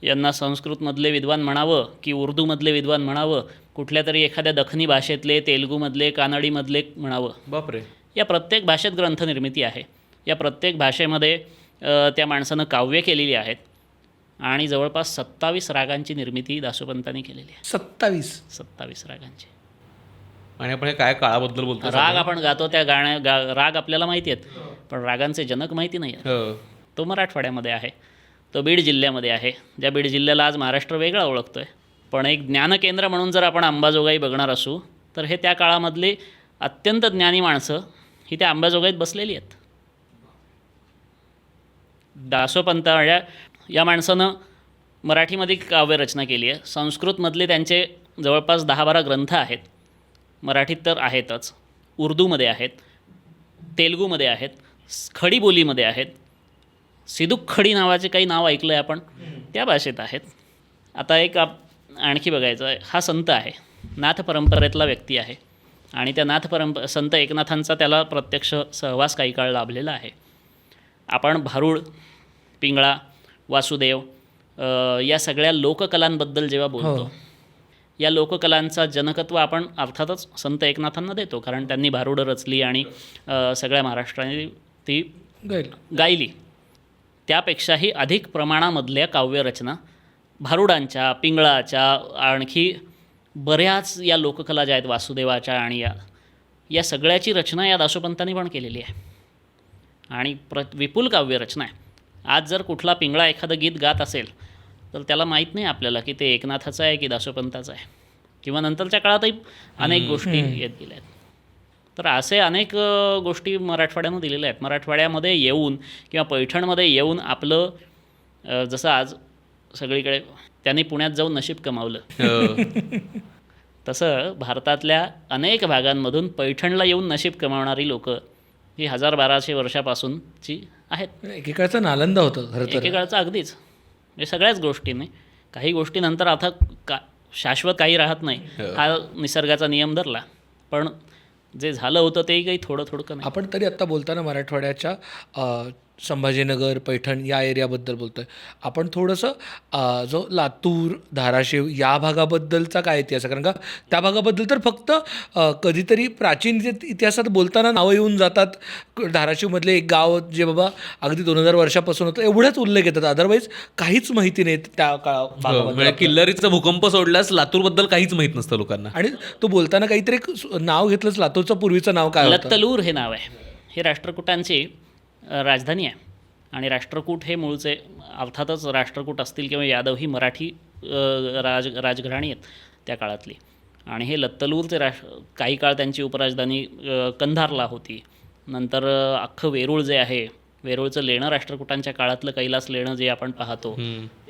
यांना संस्कृतमधले विद्वान म्हणावं की उर्दूमधले विद्वान म्हणावं, कुठल्या तरी एखाद्या दखनी भाषेतले, तेलुगूमधले, कानडीमधले म्हणावं. बापरे. या प्रत्येक भाषेत ग्रंथनिर्मिती आहे. या प्रत्येक भाषेमध्ये त्या माणसानं काव्य केलेली आहेत आणि जवळपास 27 रागांची निर्मिती दासोपंतांनी केलेली आहे. 27 रागांची. आणि आपण हे काय काळाबद्दल बोलतो? राग आपण गातो त्या राग आपल्याला माहिती आहेत, पण रागांचे जनक माहिती नाही आहेत. तो मराठवाड्यामध्ये आहे, तो बीड जिल्ह्यामध्ये आहे, ज्या बीड जिल्ह्याला आज महाराष्ट्र वेगळा ओळखतो आहे. पण एक ज्ञानकेंद्र म्हणून जर आपण अंबाजोगाई बघणार असू तर हे त्या काळामधली अत्यंत ज्ञानी माणसं ही त्या अंबाजोगाईत बसलेली आहेत. दासोपंत या माणसानं मराठीमध्ये काव्यरचना केली आहे. संस्कृतमधले त्यांचे जवळपास 10-12 ग्रंथ आहेत. मराठीत तर आहेतच, उर्दूमध्ये आहेत, तेलुगूमध्ये आहेत, खडी बोलीमध्ये आहेत. सिदुक खडी नावाचे काही नाव ऐकलं आहे आपण, त्या भाषेत आहेत. आता एक आणखी बघायचं आहे, हा संत आहे, नाथ परंपरेतला व्यक्ती आहे आणि त्या संत एकनाथांचा त्याला प्रत्यक्ष सहवास काही काळ लाभलेला आहे. आपण भारूड, पिंगळा, वासुदेव या सगळ्या लोककलांबद्दल जेव्हा बोलतो, या लोककलांचा जनकत्व आपण अर्थातच संत एकनाथांना देतो, कारण त्यांनी भारुडं रचली आणि सगळ्या महाराष्ट्राने ती गायली. त्यापेक्षाही अधिक प्रमाणामधल्या काव्यरचना भारुडांच्या, पिंगळाच्या, आणखी बऱ्याच या लोककला ज्या आहेत वासुदेवाच्या आणि या सगळ्याची रचना या दासोपंतांनी पण केलेली आहे आणि विपुल काव्यरचना आहे. आज जर कुठला पिंगळा एखादं गीत गात असेल तर त्याला माहीत नाही आपल्याला की ते एकनाथाचं आहे की दासोपंताचं आहे, किंवा नंतरच्या काळातही अनेक गोष्टी येत गेल्या आहेत. तर असे अनेक गोष्टी मराठवाड्यानं दिलेल्या आहेत. मराठवाड्यामध्ये येऊन किंवा पैठणमध्ये येऊन आपलं जसं आज सगळीकडे त्यांनी पुण्यात जाऊन नशीब कमावलं, तसं भारतातल्या अनेक भागांमधून पैठणला येऊन नशीब कमावणारी लोकं ही 1000-1200 वर्षापासूनची आहेत. एकेकाळचा नालंदा होतं खरं तर. एकेकाळचं अगदीच, म्हणजे सगळ्याच गोष्टींनी. काही गोष्टीनंतर आता शाश्वत काही राहत नाही, हा निसर्गाचा नियम धरला, पण जे झालं होतं तेही काही थोडं थोडं नाही. आपण तरी आत्ता बोलताना मराठवाड्याच्या संभाजीनगर, पैठण या एरियाबद्दल बोलतो आहे. आपण थोडंसं जो लातूर, धाराशिव या भागाबद्दलचा काय इतिहास आहे? कारण का त्या भागाबद्दल तर फक्त कधीतरी प्राचीन जे इतिहासात बोलताना नावं येऊन जातात. धाराशिवमधले एक गाव जे बाबा अगदी 2000 वर्षापासून होतं एवढ्याच उल्लेख येतात, अदरवाईज काहीच माहिती नाही त्या म्हणजे किल्लारीचा भूकंप सोडल्यास लातूरबद्दल काहीच माहीत नसतं लोकांना. आणि तो बोलताना काहीतरी एक नाव घेतलंच, लातूरचं पूर्वीचं नाव काय होतं? लत्तलूर हे नाव आहे. हे राष्ट्रकूटांची राजधानी आहे आणि राष्ट्रकूट हे मूळचे अर्थातच राष्ट्रकूट असतील किंवा यादव ही मराठी राजघराणी आहेत त्या काळातली. आणि हे लत्तलूरचे काही काळ त्यांची उपराजधानी कंधारला होती. नंतर अख्खं वेरूळ जे आहे, वेरूळचं लेणं राष्ट्रकूटांच्या काळातलं कैलास लेणं जे आपण पाहतो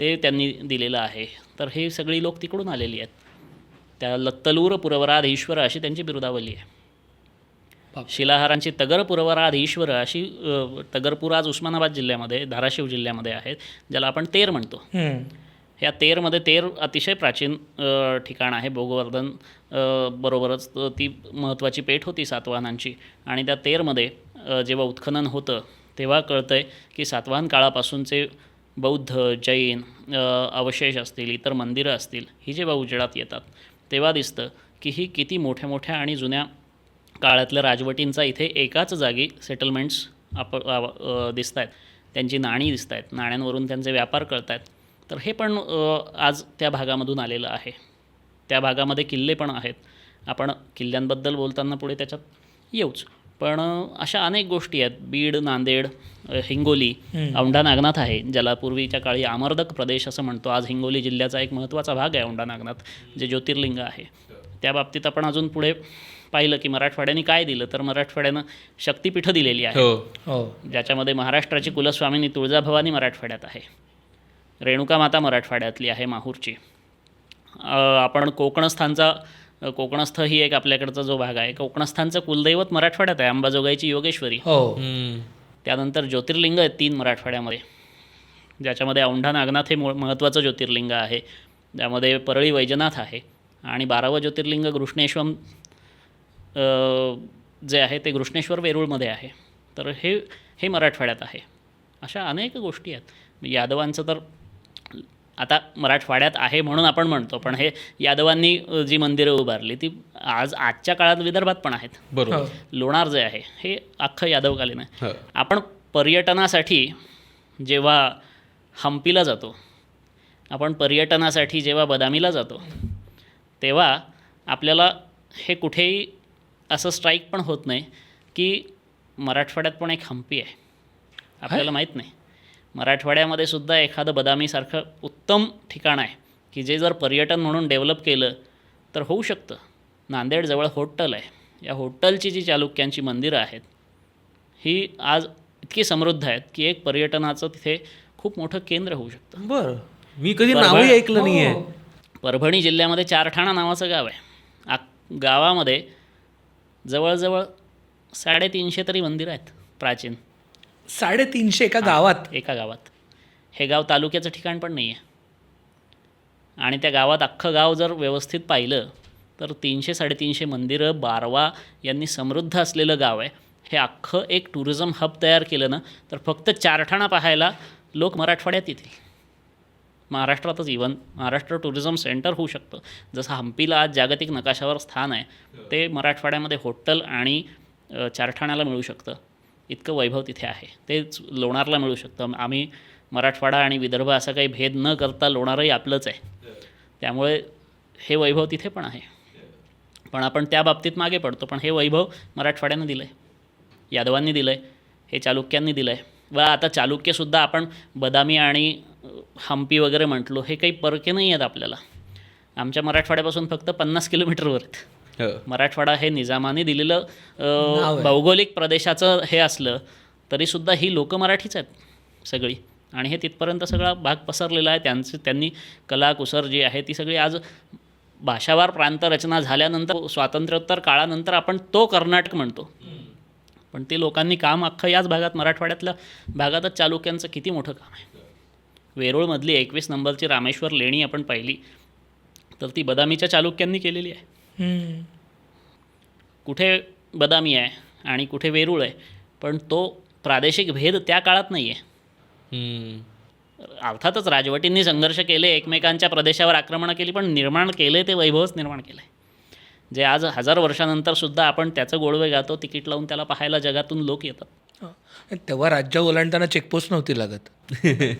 ते त्यांनी दिलेलं आहे. तर हे सगळी लोक तिकडून आलेली आहेत. त्या लत्तलूर पुरवराध ईश्वर अशी त्यांची बिरुदावली आहे. शिलाहारांची तगर पुरवराध ईश्वर अशी तगरपूर आज उस्मानाबाद जिल्ह्यामध्ये, धाराशिव जिल्ह्यामध्ये आहेत, ज्याला आपण तेर म्हणतो. ह्या तेरमध्ये, तेर अतिशय प्राचीन ठिकाण आहे. भोगवर्धन बरोबरच ती महत्त्वाची पेठ होती सातवाहनांची. आणि त्या तेरमध्ये जेव्हा उत्खनन होतं तेव्हा कळतं आहे की सातवाहन काळापासूनचे बौद्ध, जैन अवशेष असतील, इतर मंदिरं असतील, ही जेव्हा उजेडात येतात तेव्हा दिसतं की ही किती मोठ्या मोठ्या आणि जुन्या काळातल्या राजवटींचा इथे एकाच जागी सेटलमेंट्स दिसत आहेत. त्यांची नाणी दिसत आहेत, नाण्यांवरून त्यांचे व्यापार कळत आहेत. तर हे पण आज त्या भागामधून आलेलं आहे. त्या भागामध्ये किल्ले पण आहेत. आपण किल्ल्यांबद्दल बोलताना पुढे त्याच्यात येऊच, पण अशा अनेक गोष्टी आहेत. बीड, नांदेड, हिंगोली, औंढा नागनाथ आहे, ज्याला पूर्वीच्या काळी आमर्दक प्रदेश असं म्हणतो. आज हिंगोली जिल्ह्याचा एक महत्त्वाचा भाग आहे औंढा नागनाथ, जे ज्योतिर्लिंग आहे. त्या बाबतीत आपण अजून पुढे पाहिलं की मराठवाड्याने काय दिलं, तर मराठवाड्यानं शक्तिपीठं दिलेली आहे, ज्याच्यामध्ये महाराष्ट्राची कुलस्वामिनी तुळजाभवानी मराठवाड्यात आहे, रेणुका माता मराठवाड्यातली आहे, माहूरची. आपण कोकणस्थ ही एक आपल्याकडचा जो भाग आहे, कोकणस्थांचं कुलदैवत मराठवाड्यात आहे, अंबाजोगाईची योगेश्वरी. त्यानंतर ज्योतिर्लिंग आहेत 3 मराठवाड्यामध्ये, ज्याच्यामध्ये औंढा नागनाथ हे महत्त्वाचं ज्योतिर्लिंग आहे. त्यामध्ये परळी वैजनाथ आहे आणि 12वं ज्योतिर्लिंग घृष्णेश्वर जे आहे ते घृष्णेश्वर वेरूळमध्ये आहे. तर हे मराठवाड्यात आहे. अशा अनेक गोष्टी आहेत. यादवांचं तर आता मराठवाड्यात आहे म्हणून आपण म्हणतो, पण हे यादवांनी जी मंदिरं उभारली ती आजच्या काळात विदर्भात पण आहेत. बरोबर. लोणार जे आहे हे अख्खं यादवकालीन आहे. आपण पर्यटनासाठी जेव्हा हम्पीला जातो, आपण पर्यटनासाठी जेव्हा बदामीला जातो, तेव्हा आपल्याला हे कुठेही असं स्ट्राईक पण होत नाही की मराठवाड्यात पण एक हम्पी आहे. आपल्याला माहीत नाही. मराठवाड्यामध्ये सुद्धा एखादं बदामीसारखं उत्तम ठिकाण आहे की जे जर पर्यटन म्हणून डेव्हलप केलं तर होऊ शकतं. नांदेडजवळ होट्टल आहे. या होट्टलची जी चालुक्यांची मंदिरं आहेत ही आज इतकी समृद्ध आहेत की एक पर्यटनाचं तिथे खूप मोठं केंद्र होऊ शकतं. बरं, मी कधी नावही ऐकलं नाही आहे. परभणी जिल्ह्यामध्ये चारठाणा नावाचं गाव आहे. गावामध्ये जवळजवळ 350 तरी मंदिरं आहेत प्राचीन. 350 एका गावात? एका गावात. हे गाव तालुक्याचं ठिकाण पण नाही आहे. आणि त्या गावात अख्खं गाव जर व्यवस्थित पाहिलं तर 300-350 मंदिरं, बारवा यांनी समृद्ध असलेलं गाव आहे. हे अख्खं एक टुरिझम हब तयार केलं ना तर फक्त चारठाणा पाहायला लोक मराठवाड्यात येतील. महाराष्ट्रातच इव्हन महाराष्ट्र टुरिझम सेंटर होऊ शकतं. जसं हम्पीला आज जागतिक नकाशावर स्थान आहे, ते मराठवाड्यामध्ये होटल आणि चारठाण्याला मिळू शकतं. इतकं वैभव तिथे आहे. तेच लोणारला मिळू शकतं. आम्ही मराठवाडा आणि विदर्भ असा काही भेद न करता लोणारही आपलंच आहे. त्यामुळे हे वैभव तिथे पण आहे. पण आपण त्या बाबतीत मागे पडतो. पण हे वैभव मराठवाड्यानं दिलं आहे, यादवांनी दिलं आहे, हे चालुक्यांनी दिलं आहे. व आता चालुक्यसुद्धा आपण बदामी आणि हम्पी वगैरे म्हटलो, हे काही परके नाही आहेत आपल्याला. आमच्या मराठवाड्यापासून फक्त 50 किलोमीटरवर आहेत. मराठवाडा हे निजामाने दिलेलं भौगोलिक प्रदेशाचं हे असलं तरीसुद्धा ही लोकं मराठीच आहेत सगळी. आणि हे तिथपर्यंत सगळा भाग पसरलेला आहे. त्यांनी कला कुसर जी आहे ती सगळी आज भाषावार प्रांतरचना झाल्यानंतर स्वातंत्र्योत्तर काळानंतर आपण तो कर्नाटक म्हणतो. पण ते लोकांनी काम अख्खं याच भागात मराठवाड्यातल्या भागातच चालुक्यांचं किती मोठं काम आहे. वेरूळमधली 21 नंबरची रामेश्वर लेणी आपण पाहिली तर ती बदामीच्या चालुक्यांनी केलेली आहे. कुठे बदामी आहे आणि कुठे वेरूळ आहे, पण तो प्रादेशिक भेद त्या काळात नाही आहे. अर्थातच राजवटींनी संघर्ष केले, एकमेकांच्या प्रदेशावर आक्रमणं केली, पण निर्माण केले ते वैभवच निर्माण केलं आहे, जे आज 1000 वर्षानंतरसुद्धा आपण त्याचं गोडवे गातो. तिकीट लावून त्याला पाहायला जगातून लोक येतात. तेव्हा राज्य ओलांडताना चेकपोस्ट नव्हती लागत.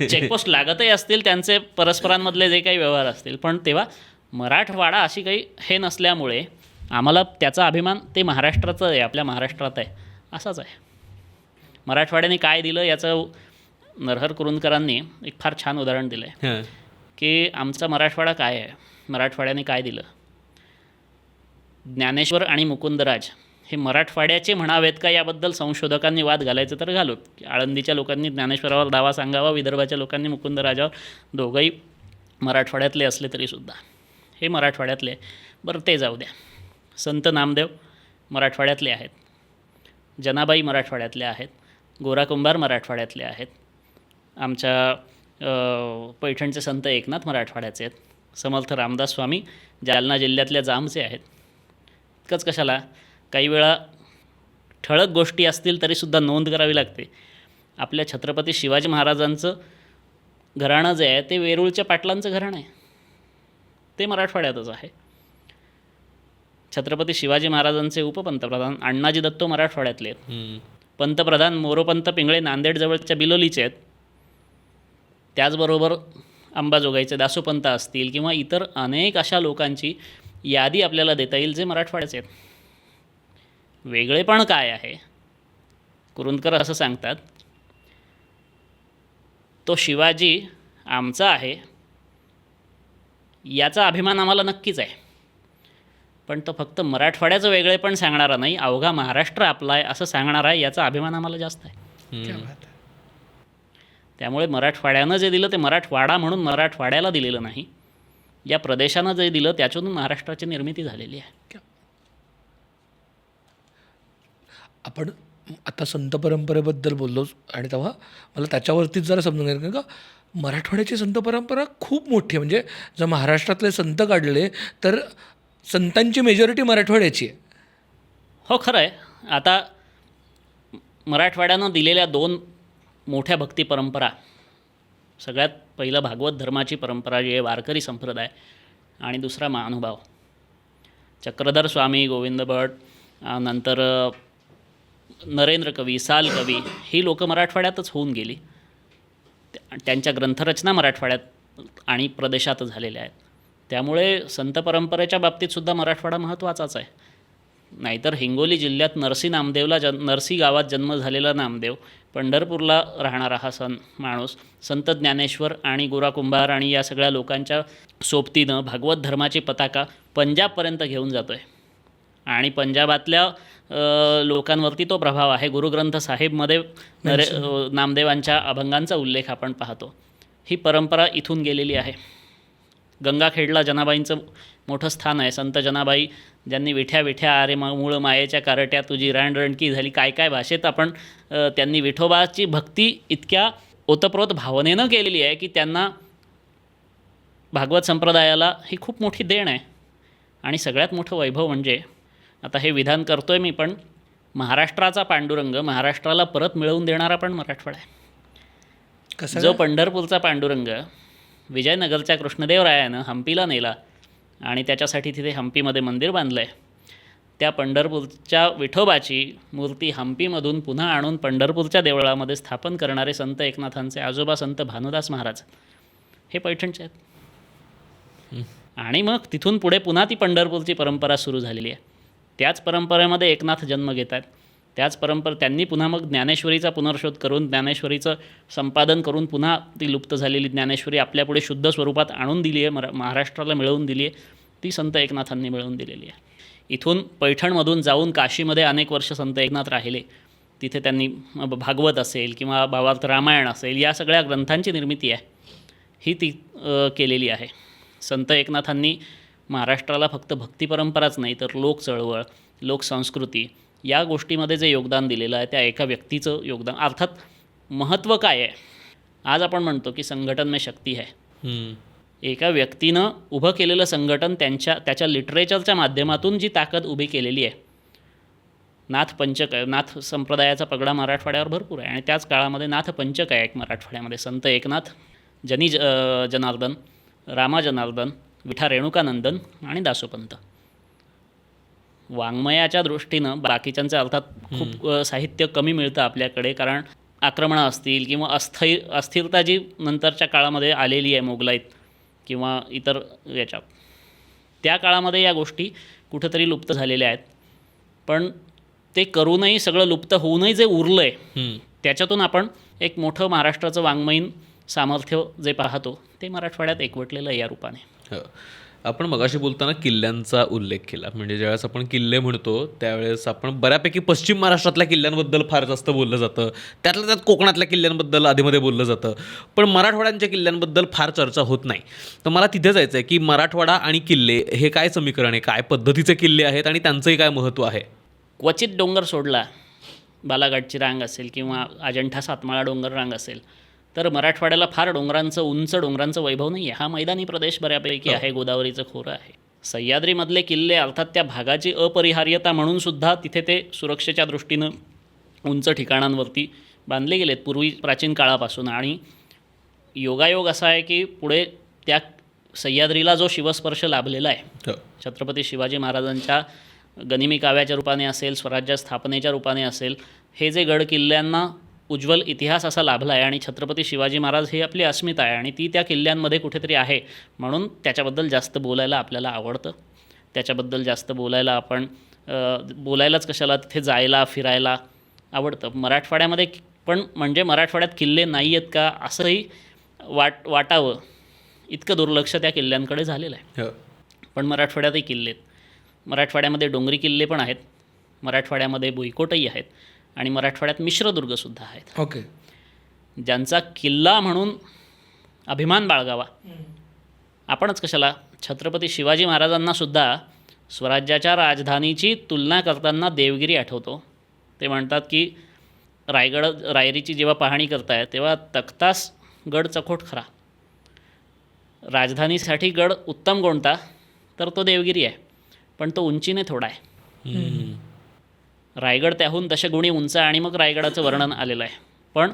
चेकपोस्ट लागतही असतील त्यांचे परस्परांमधले जे काही व्यवहार असतील, पण तेव्हा मराठवाडा अशी काही हे नसल्यामुळे आम्हाला त्याचा अभिमान ते महाराष्ट्राचं आहे, आपल्या महाराष्ट्रात आहे, असाच आहे. मराठवाड्याने काय दिलं याचं नरहर कुरुंदकरांनी एक फार छान उदाहरण दिलं आहे की आमचा मराठवाडा काय आहे, मराठवाड्याने काय दिलं. ज्ञानेश्वर आणि मुकुंदराज हे मराठवाड्याचे म्हणावेत का याबद्दल संशोधकांनी वाद घालायचं तर घालूत. आळंदीच्या लोकांनी ज्ञानेश्वरावर दावा सांगावा, विदर्भाच्या लोकांनी मुकुंदराजावर. दोघंही मराठवाड्यातले असले तरीसुद्धा हे मराठवाड्यातले. बरं ते जाऊ द्या. संत नामदेव मराठवाड्यातले आहेत, जनाबाई मराठवाड्यातले आहेत, गोरा कुंभार मराठवाड्यातले आहेत, आमच्या पैठणचे संत एकनाथ मराठवाड्याचे आहेत, समर्थ रामदास स्वामी जालना जिल्ह्यातल्या जामचे आहेत. इतकंच कशाला, काही वेळा ठळक गोष्टी असतील तरीसुद्धा नोंद करावी लागते. आपल्या छत्रपती शिवाजी महाराजांचं घराणं जे आहे ते वेरूळच्या पाटलांचं घराणं आहे, ते मराठवाड्यातच आहे. छत्रपती शिवाजी महाराजांचे उपपंतप्रधान अण्णाजी दत्तो मराठवाड्यातले आहेत. पंतप्रधान मोरोपंत पिंगळे नांदेडजवळच्या बिलोलीचे आहेत. त्याचबरोबर अंबाजोगाईचे दासोपंत असतील किंवा इतर अनेक अशा लोकांची यादी आपल्याला देता येईल जे मराठवाड्याचे आहेत. वेगळेपण काय आहे, कुरुंदकर असं सांगतात, तो शिवाजी आमचा आहे याचा अभिमान आम्हाला नक्कीच आहे, पण तो फक्त मराठवाड्याचं वेगळेपण सांगणारा नाही, अवघा महाराष्ट्र आपला आहे असं सांगणारा आहे याचा अभिमान आम्हाला जास्त आहे. त्यामुळे मराठवाड्यानं जे दिलं ते मराठवाडा म्हणून मराठवाड्याला दिलेलं नाही, या प्रदेशानं जे दिलं त्याच्यातून महाराष्ट्राची निर्मिती झालेली आहे. आपण आता संत परंपरेबद्दल बोललो आणि तेव्हा मला त्याच्यावरतीच जरा समजून घ्यायचं का मराठवाड्याची संत परंपरा खूप मोठी आहे. म्हणजे जर महाराष्ट्रातले संत काढले तर संतांची मेजॉरिटी मराठवाड्याची आहे. हो, खरं आहे. आता मराठवाड्यानं दिलेल्या 2 मोठ्या भक्ती परंपरा, सगळ्यात पहिलं भागवत धर्माची परंपरा जी आहे, वारकरी संप्रदाय, आणि दुसरा महानुभाव. चक्रधर स्वामी, गोविंद भट, नंतर नरेंद्र कवी, साल कवी, ही लोकं मराठवाड्यातच होऊन गेली. त्यांच्या ग्रंथरचना मराठवाड्यात आणि प्रदेशात झालेल्या आहेत. त्यामुळे संत परंपरेच्या बाबतीतसुद्धा मराठवाडा महत्त्वाचाच आहे. नाहीतर हिंगोली जिल्ह्यात नरसी गावात जन्म झालेला नामदेव, पंढरपूरला राहणारा हा माणूस संत ज्ञानेश्वर आणि गोरा कुंभार आणि या सगळ्या लोकांच्या सोबतीनं भागवत धर्माची पताका पंजाबपर्यंत घेऊन जातो आहे. आणि पंजाबातल्या लोकांवरती तो प्रभाव आहे. गुरुग्रंथ साहेबमध्ये नामदेवांच्या अभंगांचा उल्लेख आपण पाहतो. ही परंपरा इथून गेलेली आहे. गंगाखेडला जनाबाईंचं मोठं स्थान आहे. संत जनाबाई ज्यांनी विठ्या विठ्या आरे मूळ मायेच्या कारट्या तुझी राणरणकी झाली, काय काय भाषेत आपण त्यांनी विठोबाची भक्ती इतक्या ओतप्रोत भावनेनं केलेली आहे की त्यांना भागवत संप्रदायाला ही खूप मोठी देण आहे. आणि सगळ्यात मोठं वैभव म्हणजे, आता हे विधान करतो आहे मी, पण महाराष्ट्राचा पांडुरंग महाराष्ट्राला परत मिळवून देणारा पण मराठवाडा आहे. कसं जो पंढरपूरचा पांडुरंग विजयनगरच्या कृष्णदेवरायानं हम्पीला नेला आणि त्याच्यासाठी तिथे हम्पीमध्ये मंदिर बांधलं आहे. त्या पंढरपूरच्या विठोबाची मूर्ती हम्पीमधून पुन्हा आणून पंढरपूरच्या देवळामध्ये स्थापन करणारे संत एकनाथांचे आजोबा संत भानुदास महाराज हे पैठणचे आहेत. आणि मग तिथून पुढे पुन्हा ती पंढरपूरची परंपरा सुरू झालेली आहे. त्याच परंपरेमध्ये एकनाथ जन्म घेत आहेत. त्याच त्यांनी पुन्हा मग ज्ञानेश्वरीचा पुनर्शोध करून ज्ञानेश्वरीचं संपादन करून पुन्हा ती लुप्त झालेली ज्ञानेश्वरी आपल्यापुढे शुद्ध स्वरूपात आणून दिली आहे, महाराष्ट्राला मिळवून दिली आहे. ती संत एकनाथांनी मिळवून दिलेली आहे. इथून पैठणमधून जाऊन काशीमध्ये अनेक वर्ष संत एकनाथ राहिले. तिथे त्यांनी भागवत असेल किंवा भावार्थ रामायण असेल या सगळ्या ग्रंथांची निर्मिती आहे ही ती केलेली आहे. संत एकनाथांनी महाराष्ट्राला फक्त भक्ती परंपराच नाही तर लोक चळवळ, लोकसंस्कृती या गोष्टीमध्ये जे योगदान दिलेलं आहे त्या एका व्यक्तीचं योगदान. अर्थात महत्त्व काय आहे, आज आपण म्हणतो की संघटन में शक्ती आहे. एका व्यक्तीनं उभं केलेलं संघटन त्याच्या लिटरेचरच्या माध्यमातून जी ताकद उभी केलेली आहे. नाथ पंचक आहे, नाथ संप्रदायाचा पगडा मराठवाड्यावर भरपूर आहे आणि त्याच काळामध्ये नाथ पंचक आहे एक मराठवाड्यामध्ये. संत एकनाथ, जनी जनार्दन, रामा जनार्दन, विठा रेणुकानंदन आणि दासोपंत. वाङ्मयाच्या दृष्टीनं बाकीच्यांचं अर्थात खूप साहित्य कमी मिळतं आपल्याकडे, कारण आक्रमणं असतील किंवा अस्थिरता जी नंतरच्या काळामध्ये आलेली आहे मोगलाईत किंवा इतर याच्या, त्या काळामध्ये या गोष्टी कुठंतरी लुप्त झालेल्या आहेत. पण ते करूनही सगळं लुप्त होऊनही जे उरलं आहे त्याच्यातून आपण एक मोठं महाराष्ट्राचं वाङ्मयीन सामर्थ्य जे पाहतो ते मराठवाड्यात एकवटलेलं आहे या रूपाने. आपण मगाशी बोलताना किल्ल्यांचा उल्लेख केला. म्हणजे ज्यावेळेस आपण किल्ले म्हणतो त्यावेळेस आपण बऱ्यापैकी पश्चिम महाराष्ट्रातल्या किल्ल्यांबद्दल फार जास्त बोललं जातं, त्यातल्या त्यात कोकणातल्या किल्ल्यांबद्दल आधीमध्ये बोललं जातं, पण मराठवाड्यांच्या किल्ल्यांबद्दल फार चर्चा होत नाही. तर मला तिथे जायचं आहे की मराठवाडा आणि किल्ले हे काय समीकरण आहे, काय पद्धतीचे किल्ले आहेत आणि त्यांचंही काय महत्त्व आहे. क्वचित डोंगर सोडला, बालाघाटची रांग असेल किंवा अजंठा सातमाळा डोंगर रांग असेल तर मराठवाड्याला फार उंच डोंगरांचं वैभव नाही आहे. हा मैदानी प्रदेश बऱ्यापैकी आहे, गोदावरीचं खोरं आहे. सह्याद्रीमधले किल्ले अर्थात त्या भागाची अपरिहार्यता म्हणून सुद्धा तिथे ते सुरक्षेच्या दृष्टीनं उंच ठिकाणांवरती बांधले गेलेत पूर्वी प्राचीन काळापासून. आणि योगायोग असा आहे की पुढे त्या सह्याद्रीला जो शिवस्पर्श लाभलेला आहे छत्रपती शिवाजी महाराजांच्या गनिमी काव्याच्या रूपाने असेल, स्वराज्य स्थापनेच्या रूपाने असेल, हे जे गड किल्ल्यांना उज्ज्वल इतिहास असा लाभला आहे आणि छत्रपती शिवाजी महाराज ही आपली अस्मिता आहे आणि ती त्या किल्ल्यांमध्ये कुठेतरी आहे. म्हणून त्याच्याबद्दल जास्त बोलायला आपल्याला आवडतं. त्याच्याबद्दल जास्त बोलायला बोलायलाच कशाला, तिथे जायला फिरायला आवडतं. मराठवाड्यामध्ये पण म्हणजे मराठवाड्यात किल्ले नाही आहेत का असंही वाटावं इतकं दुर्लक्ष त्या किल्ल्यांकडे झालेलं आहे. पण मराठवाड्यातही किल्ले आहेत. मराठवाड्यामध्ये डोंगरी किल्ले पण आहेत, मराठवाड्यामध्ये भुईकोटही आहेत आणि मराठवाड्यात मिश्रदुर्गसुद्धा आहेत. ओके. ज्यांचा किल्ला म्हणून अभिमान बाळगावा. आपणच कशाला, छत्रपती शिवाजी महाराजांनासुद्धा स्वराज्याच्या राजधानीची तुलना करताना देवगिरी आठवतो. ते म्हणतात की रायरीची जेव्हा पाहणी करताय तेव्हा तख्तास गड चकोट खरा, राजधानीसाठी गड उत्तम कोणता तर तो देवगिरी आहे, पण तो उंचीने थोडा आहे. रायगड त्याहून दशगुणी उंच आणि मग रायगडाचं वर्णन आलेलं आहे. पण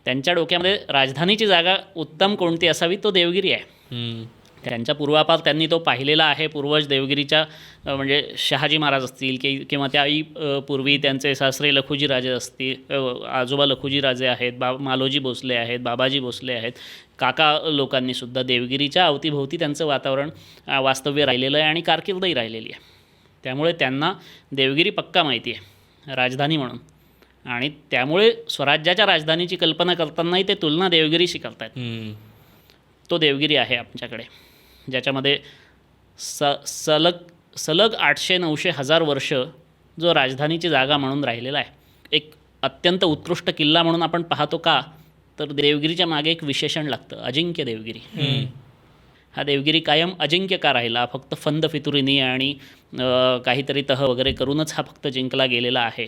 त्यांच्या डोक्यामध्ये राजधानीची जागा उत्तम कोणती असावी तो देवगिरी आहे. त्यांच्या पूर्वापार त्यांनी तो पाहिलेला आहे. पूर्वज देवगिरीच्या म्हणजे शहाजी महाराज असतील किंवा त्याही पूर्वी त्यांचे सासरे लखुजी राजे असतील, आजोबा लखुजी राजे आहेत, मालोजी भोसले आहेत, बाबाजी भोसले आहेत, काका लोकांनीसुद्धा देवगिरीच्या अवतीभोवती त्यांचं वास्तव्य राहिलेलं आहे आणि कारकीर्दही राहिलेली आहे. त्यामुळे त्यांना देवगिरी पक्का माहिती आहे राजधानी म्हणून. आणि त्यामुळे स्वराज्याच्या राजधानीची कल्पना करतानाही ते तुलना देवगिरीशी करतायत. तो देवगिरी आहे आमच्याकडे, ज्याच्यामध्ये सलग 800-900 वर्ष जो राजधानीची जागा म्हणून राहिलेला आहे. एक अत्यंत उत्कृष्ट किल्ला म्हणून आपण पाहतो का तर देवगिरीच्या मागे एक विशेषण लागतं, अजिंक्य देवगिरी. हा देवगिरी कायम अजिंक्य का राहिला, फक्त फंद फितुरीनी आणि काहीतरी तह वगैरे करूनच हा फक्त जिंकला गेलेला आहे.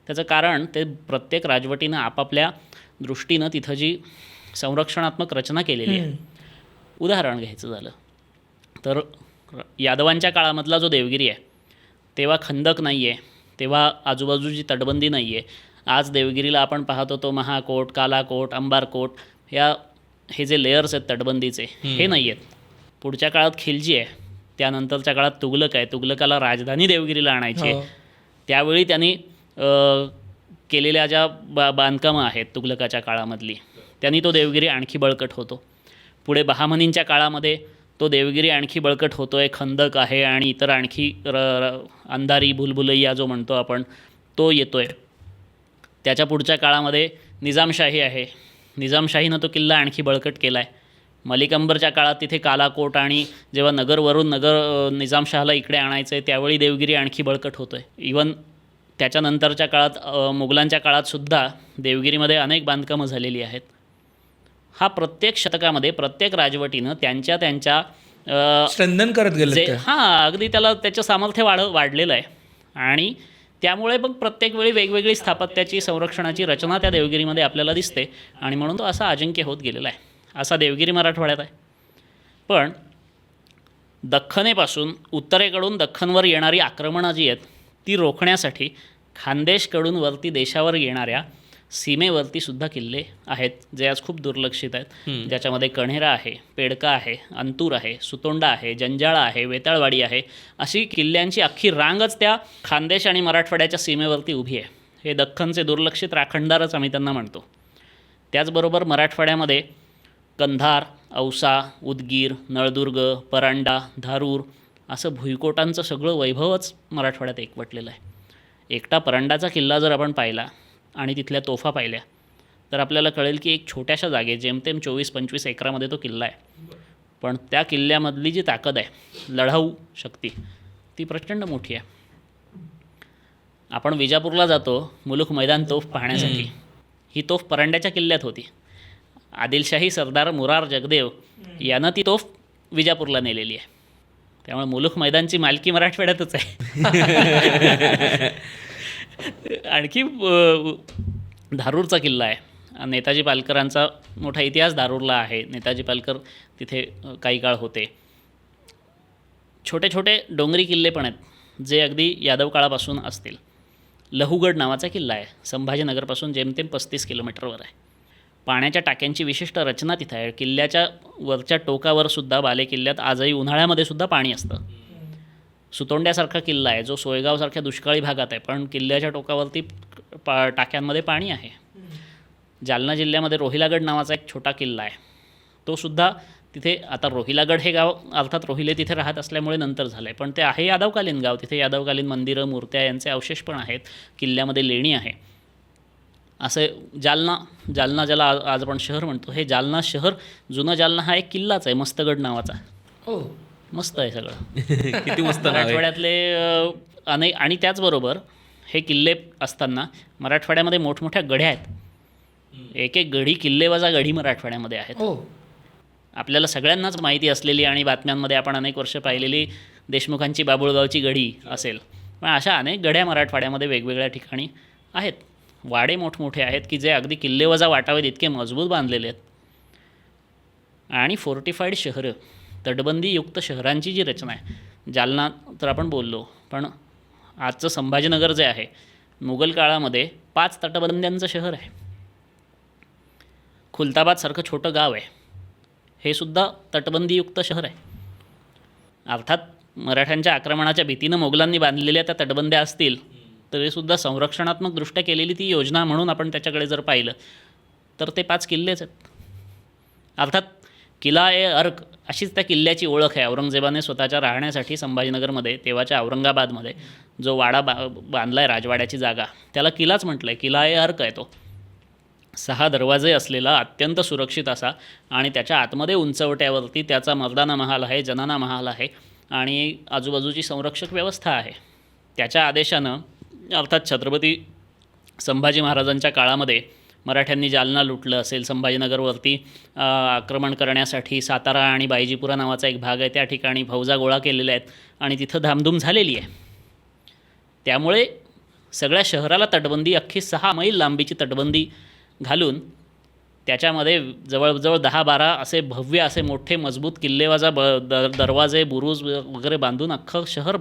त्याचं कारण ते प्रत्येक राजवटीनं आपापल्या दृष्टीनं तिथं जी संरक्षणात्मक रचना केलेली आहे. उदाहरण घ्यायचं झालं तर यादवांच्या काळामधला जो देवगिरी आहे तेव्हा खंदक नाही आहे, तेव्हा आजूबाजूची तटबंदी नाही आहे. आज देवगिरीला आपण पाहतो तो महाकोट, कालाकोट, अंबारकोट या हे जे लेयर्स आहेत तटबंदीचे हे नाही आहेत. पुढच्या काळात खिलजी आहे, त्यानंतरच्या काळात तुघलक आहे. तुघलकाला राजधानी देवगिरीला आणायची आहे. त्यावेळी त्यांनी केलेल्या ज्या बांधकामं आहेत तुघलकाच्या काळामधली, त्यांनी तो देवगिरी आणखी बळकट होतो. पुढे बहामनींच्या काळामध्ये तो देवगिरी आणखी बळकट होतो आहे. खंदक आहे आणि इतर आणखी अंधारी भुलभुलैया जो म्हणतो आपण तो येतो आहे. त्याच्या पुढच्या काळामध्ये निजामशाही आहे. निजामशाहीनं तो किल्ला आणखी बळकट केला आहे. मलिक अंबरच्या काळात तिथे कालाकोट आणि जेव्हा नगरवरून निजामशहाला इकडे आणायचं आहे त्यावेळी देवगिरी आणखी बळकट होतो आहे. इवन त्याच्यानंतरच्या काळात मुघलांच्या काळातसुद्धा देवगिरीमध्ये अनेक बांधकामं झालेली आहेत. हा प्रत्येक शतकामध्ये प्रत्येक राजवटीनं त्यांच्या स्ट्रेंथन करत गेले. अगदी त्याला त्याचं सामर्थ्य वाढलेलं आहे आणि त्यामुळे मग प्रत्येक वेळी वेगवेगळी स्थापत्याची संरक्षणाची रचना त्या देवगिरीमध्ये आपल्याला दिसते आणि म्हणून तो असा अजिंक्य होत गेलेला आहे. असा देवगिरी मराठवाड्यात आहे. पण दख्खनेपासून उत्तरेकडून दख्खनवर येणारी आक्रमणं जी आहेत ती रोखण्यासाठी खानदेशकडून वरती देशावर येणाऱ्या सीमेवरती सुद्धा किल्ले आहेत जे आज खूप दुर्लक्षित आहेत. ज्याच्यामध्ये कण्हेरा आहे, पेडका आहे, अंतूर आहे, सुतोंडा आहे, जंजाळा आहे, वेताळवाडी आहे. अशी किल्ल्यांची अख्खी रांगच त्या खानदेश आणि मराठवाड्याच्या सीमेवरती उभी आहे. हे दख्खनचे दुर्लक्षित राखणदारच आम्ही त्यांना म्हणतो. त्याचबरोबर मराठवाड्यामध्ये कंधार, औसा, उदगीर, नळदुर्ग, परांडा, धारूर असं भुईकोटांचं सगळं वैभवच मराठवाड्यात एकवटलेलं आहे. एकटा परांडाचा किल्ला जर आपण पाहिला आणि तिथल्या तोफा पाहिल्या तर आपल्याला कळेल की एक छोट्याशा जागेत जेमतेम 24-25 एकरामध्ये तो किल्ला आहे. पण त्या किल्ल्यामधली जी ताकद आहे, लढाऊ शक्ती, ती प्रचंड मोठी आहे. आपण विजापूरला जातो मुलुख मैदान तोफ पाहण्यासाठी. ही तोफ परांड्याच्या किल्ल्यात होती. आदिलशाही सरदार मुरार जगदेव यानं ती तोफ विजापूरला नेलेली आहे. त्यामुळे मुलुख मैदानची मालकी मराठवाड्यातच आहे. आणखी धारूरचा किल्ला आहे. नेताजी पालकरांचा मोठा इतिहास धारूरला आहे. नेताजी पालकर तिथे काही काळ होते. छोटे छोटे डोंगरी किल्ले पण आहेत जे अगदी यादव काळापासून असतील. लहुगड नावाचा किल्ला आहे, संभाजीनगरपासून जेमतेम 35 किलोमीटरवर आहे. पाण्याच्या टाक्यांची विशिष्ट रचना तिथं आहे. किल्ल्याच्या वरच्या टोकावर सुद्धा बाले किल्ल्यात आजही उन्हाळ्यामध्ये सुद्धा पाणी असतं. सुतोंड्यासारखा किल्ला आहे जो सोयगावसारख्या दुष्काळी भागात आहे, पण किल्ल्याच्या टोकावरती टाक्यांमध्ये पाणी आहे. जालना जिल्ह्यामध्ये रोहिलागड नावाचा एक छोटा किल्ला आहे. तो सुद्धा तिथे, आता रोहिलागड हे गाव अर्थात रोहिले तिथे राहत असल्यामुळे नंतर झालं आहे, पण ते आहे यादवकालीन गाव. तिथे यादवकालीन मंदिरं, मूर्त्या यांचे अवशेष पण आहेत. किल्ल्यामध्ये लेणी आहे. असे जालना ज्याला आज आपण शहर म्हणतो, हे जालना शहर, जुनं जालना हा एक किल्लाच आहे मस्तगड नावाचा. हो, मस्त आहे सगळं. किती मस्त नाव आहे. मराठवाड्यातले आणि त्याचबरोबर हे किल्ले असताना मराठवाड्यामध्ये मोठमोठ्या गढ्या आहेत. एक एक गढी किल्लेवजा गढी मराठवाड्यामध्ये आहेत. आपल्याला सगळ्यांनाच माहिती असलेली आणि बातम्यांमध्ये आपण अनेक वर्ष पाहिलेली देशमुखांची बाबुळगावची गढी असेल, पण अशा अनेक गढ्या मराठवाड्यामध्ये वेगवेगळ्या ठिकाणी आहेत. वाडे मोठमोठे आहेत की जे अगदी किल्लेवजा वाटावेत इतके मजबूत बांधलेले आहेत. आणि फोर्टिफाईड शहरं, तटबंदीयुक्त शहरांची जी रचना आहे, जालना तर आपण बोललो, पण आजचं संभाजीनगर जे आहे मुघल काळामध्ये 5 तटबंद्यांचं शहर आहे. खुलताबादसारखं छोटं गाव आहे, हे सुद्धा तटबंदीयुक्त शहर आहे. अर्थात मराठ्यांच्या आक्रमणाच्या भीतीनं मोगलांनी बांधलेल्या त्या तटबंद्या असतील तरीसुद्धा संरक्षणात्मकदृष्ट्या केलेली ती योजना म्हणून आपण त्याच्याकडे जर पाहिलं तर ते 5 किल्लेच आहेत. अर्थात किला-ए-अर्क अशीच त्या किल्ल्याची ओळख आहे. औरंगजेबाने स्वतःच्या राहण्यासाठी संभाजीनगरमध्ये, तेव्हाच्या औरंगाबादमध्ये जो वाडा बांधला आहे, राजवाड्याची जागा, त्याला किलाच म्हटलं आहे. किला-ए-अर्क आहे तो. 6 दरवाजे असलेला, अत्यंत सुरक्षित असा, आणि त्याच्या आतमध्ये उंचवट्यावरती त्याचा मर्दाना महाल आहे, जनाना महाल आहे आणि आजूबाजूची संरक्षक व्यवस्था आहे. त्याच्या आदेशानं, अर्थात छत्रपती संभाजी महाराजांच्या काळामध्ये मराठ्यांनी जालना लुटलं असेल, संभाजीनगरवरती आक्रमण करण्यासाठी सातारा आणि बायजीपुरा नावाचा एक भाग आहे, त्या ठिकाणी फौजा गोळा केलेल्या आहेत आणि तिथं धामधूम झालेली आहे. त्यामुळे सगळ्या शहराला तटबंदी, अख्खी 6 मैल लांबीची तटबंदी घालून त्याच्यामध्ये जवळजवळ 10-12 असे भव्य असे मोठे मजबूत किल्लेवजा दरवाजे, बुरुज वगैरे बांधून अख्खं शहर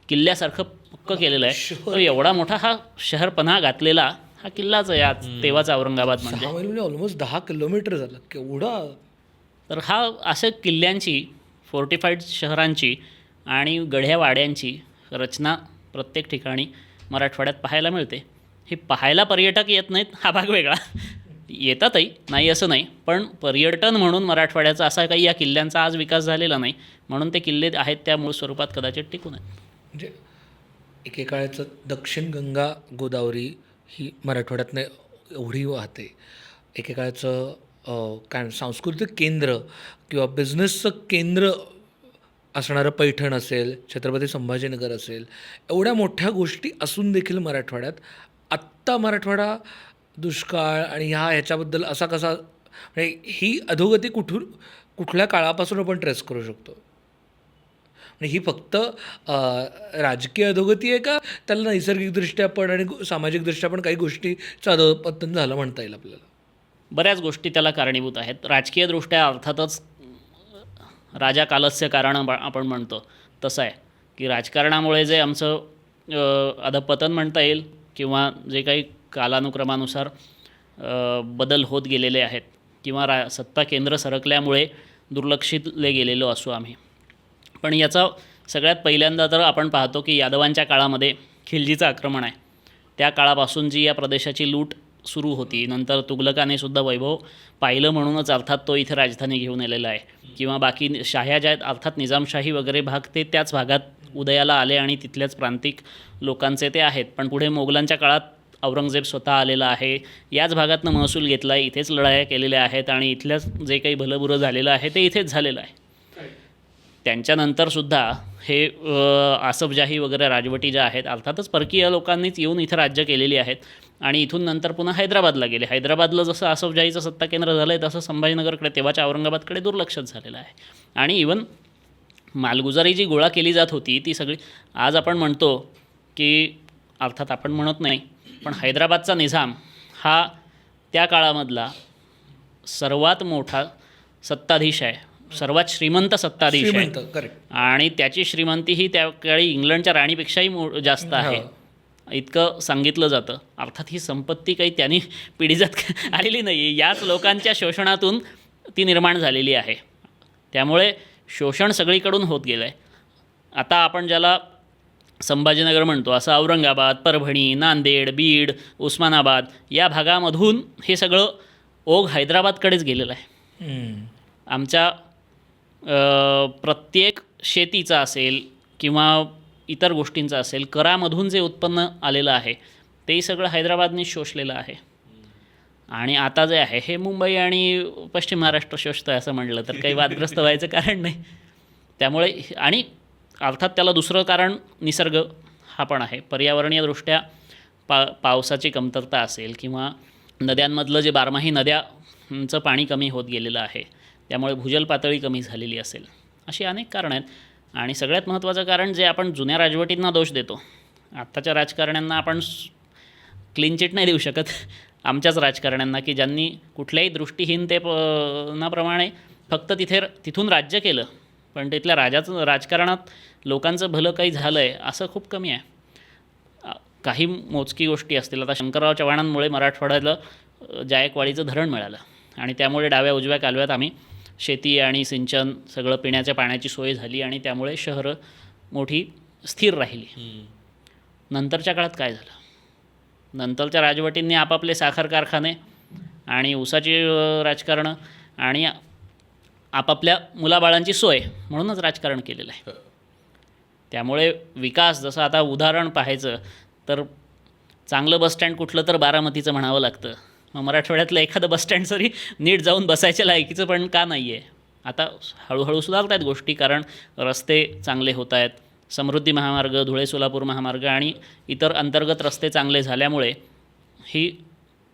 किल्ल्यासारखं पक्क केलेलं आहे. तो एवढा मोठा हा शहरपणा घातलेला हा किल्लाच आहे आज तेव्हाचा औरंगाबाद म्हणजे. 6 मैल म्हणजे ऑलमोस्ट 10 किलोमीटर झालं, केवढा. तर हा अशा किल्ल्यांची, फोर्टिफाईड शहरांची आणि गढ्या वाड्यांची रचना प्रत्येक ठिकाणी मराठवाड्यात पाहायला मिळते. हे पाहायला पर्यटक येत नाहीत हा भाग वेगळा, येतातही, नाही असं नाही, पण पर्यटन म्हणून मराठवाड्याचा असा काही या किल्ल्यांचा आज विकास झालेला नाही, म्हणून ते किल्ले आहेत त्या मूळ स्वरूपात कदाचित टिकून आहेत. म्हणजे एकेकाळचं दक्षिण गंगा गोदावरी ही मराठवाड्यातनं एवढी वाहते. एकेकाळचं काय सांस्कृतिक केंद्र किंवा बिझनेसचं केंद्र असणारं पैठण असेल, छत्रपती संभाजीनगर असेल, एवढ्या मोठ्या गोष्टी असून देखील मराठवाड्यात आत्ता मराठवाडा दुष्काळ आणि ह्याच्याबद्दल असा कसा, म्हणजे ही अधोगती कुठल्या काळापासून आपण ट्रेस करू शकतो? आणि ही फक्त राजकीय अधोगती आहे का त्याला नैसर्गिकदृष्ट्या पण आणि सामाजिकदृष्ट्या पण काही गोष्टीचं अधोपतन झालं म्हणता येईल आपल्याला? बऱ्याच गोष्टी त्याला कारणीभूत आहेत. राजकीयदृष्ट्या अर्थातच राजा कालस्य कारण आपण म्हणतो तसं आहे की राजकारणामुळे जे आमचं अधपतन म्हणता येईल किंवा जे काही कालानुक्रमानुसार बदल होत गेलेले आहेत किंवा सत्ता केंद्र सरकल्यामुळे दुर्लक्षितले गेलेलो असू आम्ही. पण याचा सगळ्यात पहिल्यांदा तर आपण पाहतो की यादवांच्या काळामध्ये खिलजीचं आक्रमण आहे, त्या काळापासून जी या प्रदेशाची लूट सुरू होती. नंतर तुघलकाने सुद्धा वैभव पाहिलं म्हणूनच अर्थात तो इथे राजधानी घेऊन आलेला आहे, किंवा बाकी शाह्या ज्या आहेत अर्थात निजामशाही वगैरे भाग ते त्याच भागात उदयाला आले आणि तिथल्याच प्रांतिक लोकांचे ते आहेत. पण पुढे मोगलांच्या काळात औरंगजेब स्वतः आलेला आहे, याच भागातनं महसूल घेतला आहे, इथेच लढाया केलेल्या आहेत आणि इथल्याच जे काही भलंबुरं झालेलं आहे ते इथेच झालेलं आहे. त्यांच्यानंतरसुद्धा हे आसफजाही वगैरे राजवटी ज्या आहेत अर्थातच परकीय लोकांनीच येऊन इथं राज्य केलेली आहेत आणि इथून नंतर पुन्हा हैदराबादला गेले. हैदराबादला जसं आसफजाहीचं सत्ता केंद्र झालं आहे तसं संभाजीनगरकडे तेव्हाच्या औरंगाबादकडे दुर्लक्षच झालेलं आहे. आणि इवन मालगुजारी जी गोळा केली जात होती ती सगळी आज आपण म्हणतो की, अर्थात आपण म्हणत नाही, पण हैदराबादचा निझाम हा त्या काळामधला सर्वात मोठा सत्ताधीश आहे, सर्वात श्रीमंत सत्ताधीश आहे. करेक्ट. आणि त्याची श्रीमंती ही त्या काळी इंग्लंडच्या राणीपेक्षाही जास्त आहे इतकं सांगितलं जातं. अर्थात ही संपत्ती काही त्यांनी पिढीजात आलेली नाही, याच लोकांच्या शोषणातून ती निर्माण झालेली आहे. त्यामुळे शोषण सगळीकडून होत गेलं आहे. आता आपण ज्याला संभाजीनगर म्हणतो असं औरंगाबाद, परभणी, नांदेड, बीड, उस्मानाबाद या भागामधून हे सगळं ओघ हैदराबादकडेच गेलेलं आहे. आमच्या प्रत्येक शेतीचा असेल किंवा इतर गोष्टींचा असेल, करामधून जे उत्पन्न आलेलं आहे तेही सगळं हैदराबादने शोषलेलं आहे. आणि आता जे आहे हे मुंबई आणि पश्चिम महाराष्ट्र शोषतं आहे असं म्हटलं तर काही वादग्रस्त व्हायचं कारण नाही. त्यामुळे आणि अर्थात त्याला दुसरं कारण निसर्ग हा पण आहे. पर्यावरणीयदृष्ट्या पावसाची कमतरता असेल किंवा नद्यांमधलं जे बारमाही नद्यांचं पाणी कमी होत गेलेलं आहे, त्यामुळे भूजल पातळी कमी झालेली असेल, अशी अनेक कारणं आहेत. आणि सगळ्यात महत्त्वाचं कारण जे आपण जुन्या राजवटींना दोष देतो, आत्ताच्या राजकारण्यांना आपण क्लीन चिट नाही देऊ शकत. आमच्याच राजकारण्यांना की ज्यांनी कुठल्याही दृष्टीहीनतेप्रमाणे फक्त तिथून राज्य केलं, पण तिथल्या राजकारणात लोकांचं भलं काही झालं आहे असं खूप कमी आहे. काही मोजकी गोष्टी असतील. आता शंकरराव चव्हाणांमुळे मराठवाड्याला जायकवाडीचं धरण मिळालं आणि त्यामुळे डाव्या उजव्या कालव्यात आम्ही शेती आणि सिंचन सगळं पिण्याच्या पाण्याची सोय झाली आणि त्यामुळे शहरं मोठी स्थिर राहिली. नंतरच्या काळात काय झालं? नंतरच्या राजवटींनी आपापले साखर कारखाने आणि ऊसाची राजकारणं आणि आपापल्या मुलाबाळांची सोय म्हणूनच राजकारण केलेलं आहे. त्यामुळे विकास जसं आता उदाहरण पाहायचं तर चांगलं बसस्टँड कुठलं तर बारामतीचं म्हणावं लागतं. मग मराठवाड्यातलं एखादं बसस्टँड तरी नीट जाऊन बसायच्या लायकीचं पण का नाही आहे? आता हळूहळू सुधारत आहेत गोष्टी, कारण रस्ते चांगले होत आहेत. समृद्धी महामार्ग, धुळे सोलापूर महामार्ग आणि इतर अंतर्गत रस्ते चांगले झाल्यामुळे ही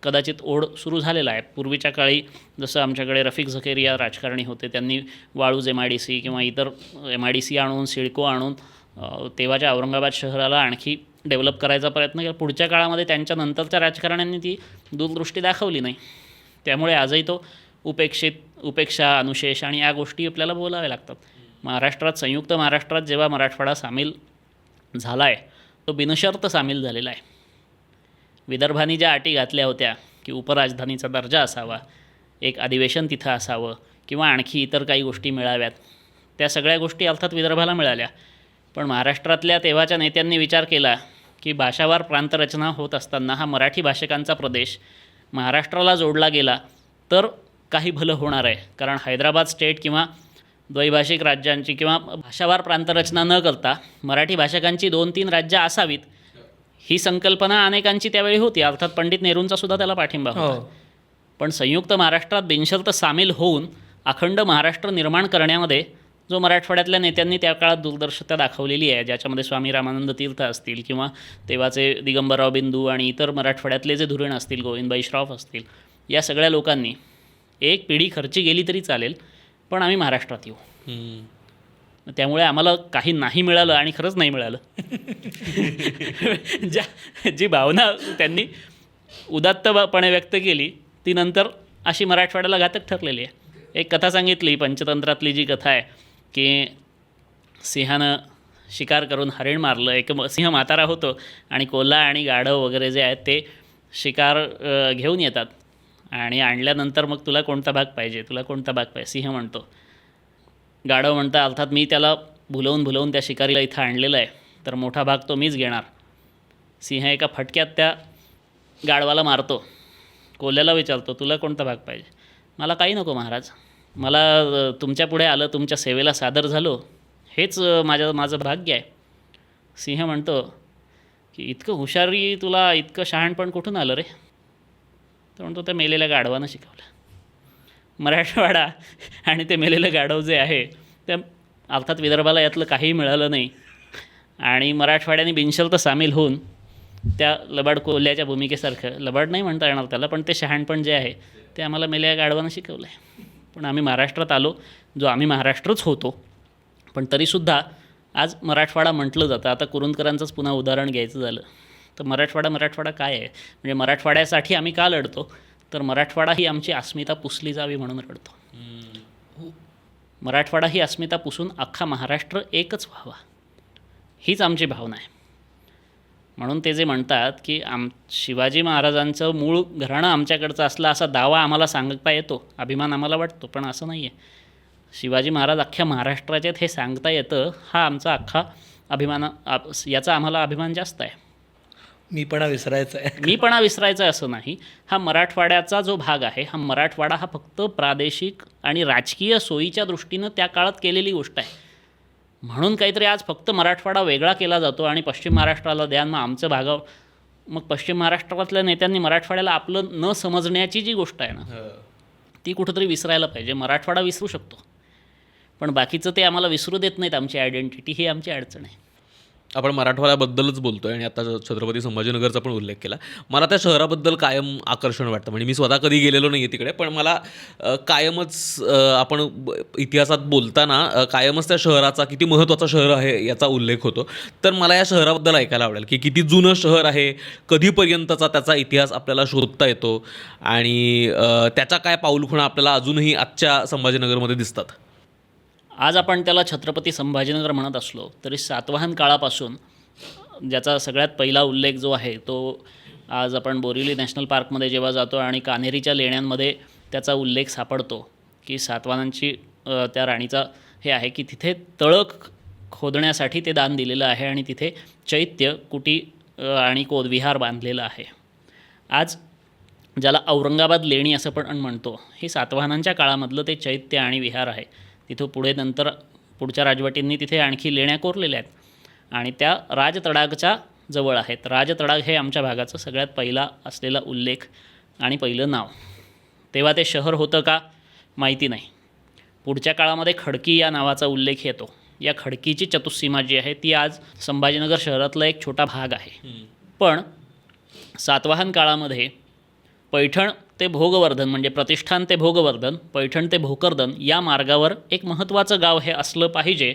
कदाचित ओढ सुरू झालेला आहे. पूर्वीच्या काळी जसं आमच्याकडे रफिक झकेरिया राजकारणी होते, त्यांनी वाळूज MIDC किंवा इतर MIDC आणून, सिडको आणून तेव्हाच्या औरंगाबाद शहराला आणखी डेव्हलप करायचा प्रयत्न केला. पुढच्या काळामध्ये त्यांच्या नंतरच्या राजकारण्यांनी ती दूरदृष्टी दाखवली नाही. त्यामुळे आजही तो उपेक्षा, अनुशेष आणि या गोष्टी आपल्याला बोलाव्या लागतात. महाराष्ट्रात, संयुक्त महाराष्ट्रात जेव्हा मराठवाडा सामील झाला आहे तो बिनशर्त सामील झालेला आहे. विदर्भाने ज्या अटी घातल्या होत्या की उपराजधानीचा दर्जा असावा, एक अधिवेशन तिथं असावं किंवा आणखी इतर काही गोष्टी मिळाव्यात, त्या सगळ्या गोष्टी अर्थात विदर्भाला मिळाल्या. पण महाराष्ट्रातल्या तेव्हाच्या नेत्यांनी विचार केला की भाषावार प्रांतरचना होत असताना हा मराठी भाषकांचा प्रदेश महाराष्ट्राला जोडला गेला तर काही भलं होणार आहे. कारण हैदराबाद स्टेट किंवा द्वैभाषिक राज्यांची किंवा भाषावार प्रांतरचना न करता मराठी भाषकांची 2-3 राज्य असावीत, ही संकल्पना अनेकांची त्यावेळी होती. अर्थात पंडित नेहरूंचा सुद्धा त्याला पाठिंबा होता. पण संयुक्त महाराष्ट्रात बिनशर्त सामील होऊन अखंड महाराष्ट्र निर्माण करण्यामध्ये जो मराठवाड्यातल्या नेत्यांनी त्या काळात दूरदर्शिता दाखवलेली आहे, ज्याच्यामध्ये स्वामी रामानंद तीर्थ असतील किंवा तेव्हाचे दिगंबरराव बिंदू आणि इतर मराठवाड्यातले जे धुरीण असतील, गोविंदभाई श्रॉफ असतील, या सगळ्या लोकांनी एक पिढी खर्ची गेली तरी चालेल पण आम्ही महाराष्ट्रात येऊ. त्यामुळे आम्हाला काही नाही मिळालं आणि खरंच नाही मिळालं. जी भावना त्यांनी उदात्तपणे व्यक्त केली ती नंतर अशी मराठवाड्याला घातक ठरलेली आहे. एक कथा सांगितली पंचतंत्रातली, जी कथा आहे की सिंहानं शिकार करून हरिण मारलं. एक सिंह म्हातारा होतो आणि कोल्हा आणि गाढव वगैरे जे आहेत ते शिकार घेऊन येतात आणि आणल्यानंतर मग तुला कोणता भाग पाहिजे, तुला कोणता भाग पाहिजे, सिंह म्हणतो. गाढव म्हणता अर्थात मी त्याला भुलवून त्या शिकारीला इथं आणलेलं आहे तर मोठा भाग तो मीच घेणार. सिंह एका फटक्यात त्या गाढवाला मारतो. कोल्ह्याला विचारतो तुला कोणता भाग पाहिजे. मला काही नको महाराज, मला तुमच्या पुढे आलं, तुमच्या सेवेला सादर झालो, हेच माझं भाग्य आहे. सिंह म्हणतो की इतकं हुशारी तुला, इतकं शहाणपण कुठून आलं रे. तर म्हणतो त्या मेलेल्या गाढवानं शिकवलं. मराठवाडा आणि ते मेलेलं गाढव जे आहे त्या अर्थात विदर्भाला यातलं काहीही मिळालं नाही आणि मराठवाड्याने बिनशर्त सामील होऊन त्या लबाड कोल्ह्याच्या भूमिकेसारखं, लबाड नाही म्हणता येणार त्याला, पण ते शहाणपण जे आहे ते आम्हाला मेलेल्या गाढवानं शिकवलं आहे. पण आम्ही महाराष्ट्रात आलो, जो आम्ही महाराष्ट्रच होतो, पण तरीसुद्धा आज मराठवाडा म्हटलं जातं. आता कुरुंदकरांचंच पुन्हा उदाहरण घ्यायचं झालं तर मराठवाडा काय आहे, म्हणजे मराठवाड्यासाठी आम्ही का लढतो, तर मराठवाडा ही आमची अस्मिता पुसली जावी म्हणून लढतो. मराठवाडा ही अस्मिता पुसून अख्खा महाराष्ट्र एकच व्हावा, हीच आमची भावना आहे. म्हणून ते जे म्हणतात की शिवाजी महाराजांचं मूळ घराणं आमच्याकडचं असलं असा दावा आम्हाला सांगता येतो, अभिमान आम्हाला वाटतो, पण असं नाही आहे. शिवाजी महाराज अख्ख्या महाराष्ट्राचे हे सांगता येतं, हा आमचा अख्खा अभिमान, याचा आम्हाला अभिमान जास्त आहे. मीपणा विसरायचा आहे असं नाही. हा मराठवाड्याचा जो भाग आहे, हा मराठवाडा हा फक्त प्रादेशिक आणि राजकीय सोयीच्या दृष्टीनं त्या काळात केलेली गोष्ट आहे. म्हणून काहीतरी आज फक्त मराठवाडा वेगळा केला जातो आणि पश्चिम महाराष्ट्राला द्या, मग आमचं भागाव. मग पश्चिम महाराष्ट्रातल्या नेत्यांनी मराठवाड्याला आपलं न समजण्याची जी गोष्ट आहे ना, ती कुठंतरी विसरायला पाहिजे. मराठवाडा विसरू शकतो पण बाकीचं ते आम्हाला विसरू देत नाहीत. आमची आयडेंटिटी ही आमची अडचण आहे. आपण मराठवाड्याबद्दलच बोलतो आहे आणि आता छत्रपती संभाजीनगरचा पण उल्लेख केला. मला त्या शहराबद्दल कायम आकर्षण वाटतं. म्हणजे मी स्वतः कधी गेलेलो नाही आहे तिकडे, पण मला कायमच आपण इतिहासात बोलताना कायमच त्या शहराचा, किती महत्त्वाचं शहर आहे याचा उल्लेख होतो. तर मला या शहराबद्दल ऐकायला आवडेल की किती जुनं शहर आहे, कधीपर्यंतचा त्याचा इतिहास आपल्याला शोधता येतो आणि त्याच्या काय पाऊलखुणा आपल्याला अजूनही आजच्या संभाजीनगरमध्ये दिसतात. आज आपण त्याला छत्रपती संभाजीनगर म्हणत असलो तरी सातवाहन काळापासून, ज्याचा सगळ्यात पहिला उल्लेख जो आहे तो आज आपण बोरिवली नॅशनल पार्कमध्ये जेव्हा जातो आणि कान्हेरीच्या लेण्यांमध्ये त्याचा उल्लेख सापडतो की सातवाहनांची त्या राणीचा हे आहे की तिथे तळं खोदण्यासाठी ते दान दिलेलं आहे आणि तिथे चैत्य, कुटी आणि विहार बांधलेलं आहे. आज ज्याला औरंगाबाद लेणी असं पण म्हणतो, हे सातवाहनांच्या काळामधलं ते चैत्य आणि विहार आहे. तिथं पुढे नंतर पुढच्या राजवटींनी तिथे आणखी लेण्या कोरलेल्या आहेत आणि त्या राजतडागच्या जवळ आहेत. राजतडाग हे आमच्या भागाचं सगळ्यात पहिला असलेला उल्लेख आणि पहिलं नाव. तेव्हा ते शहर होतं का माहिती नाही. पुढच्या काळामध्ये खडकी या नावाचा उल्लेख येतो. या खडकीची चतुस्सीमा जी आहे ती आज संभाजीनगर शहरातला एक छोटा भाग आहे. पण सातवाहन काळामध्ये पैठण ते भोगवर्धन, म्हणजे प्रतिष्ठान ते भोगवर्धन, पैठण ते भोकरदन या मार्गावर एक महत्त्वाचं गाव हे असलं पाहिजे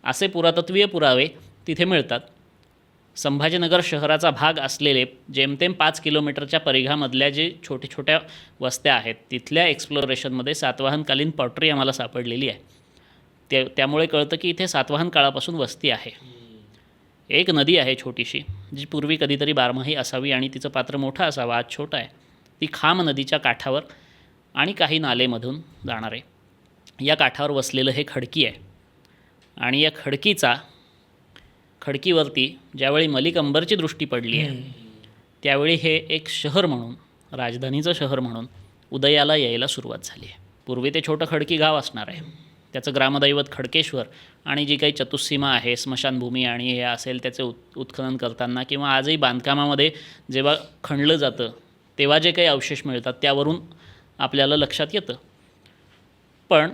असे पुरातत्वीय पुरावे तिथे मिळतात. संभाजीनगर शहराचा भाग असलेले जेमतेम 5 किलोमीटरच्या परिघामधल्या जे छोट्या वस्त्या आहेत तिथल्या एक्सप्लोरेशनमध्ये सातवाहनकालीन पॉटरी आम्हाला सापडलेली आहे. त्यामुळे कळतं की इथे सातवाहन काळापासून वस्ती आहे. एक नदी आहे छोटीशी, जी पूर्वी कधीतरी बारमाही असावी आणि तिचं पात्र मोठं असावं, आज छोटं आहे. ती खाम नदीच्या काठावर आणि काही नालेमधून जाणार आहे. या काठावर वसलेलं हे खडकी आहे आणि या खडकीवरती ज्यावेळी मलिक अंबरची दृष्टी पडली आहे त्यावेळी हे एक शहर म्हणून, राजधानीचं शहर म्हणून उदयाला यायला सुरुवात झाली आहे. पूर्वी ते छोटं खडकी गाव असणार आहे. त्याचं ग्रामदैवत खडकेश्वर आणि जी काही चतुस्सीमा आहे, स्मशानभूमी आणि हे असेल त्याचे उत्खनन करताना किंवा आजही बांधकामामध्ये जेव्हा खणलं जातं तेव्हा जे काही अवशेष मिळतात त्यावरून आपल्याला लक्षात येतं. पण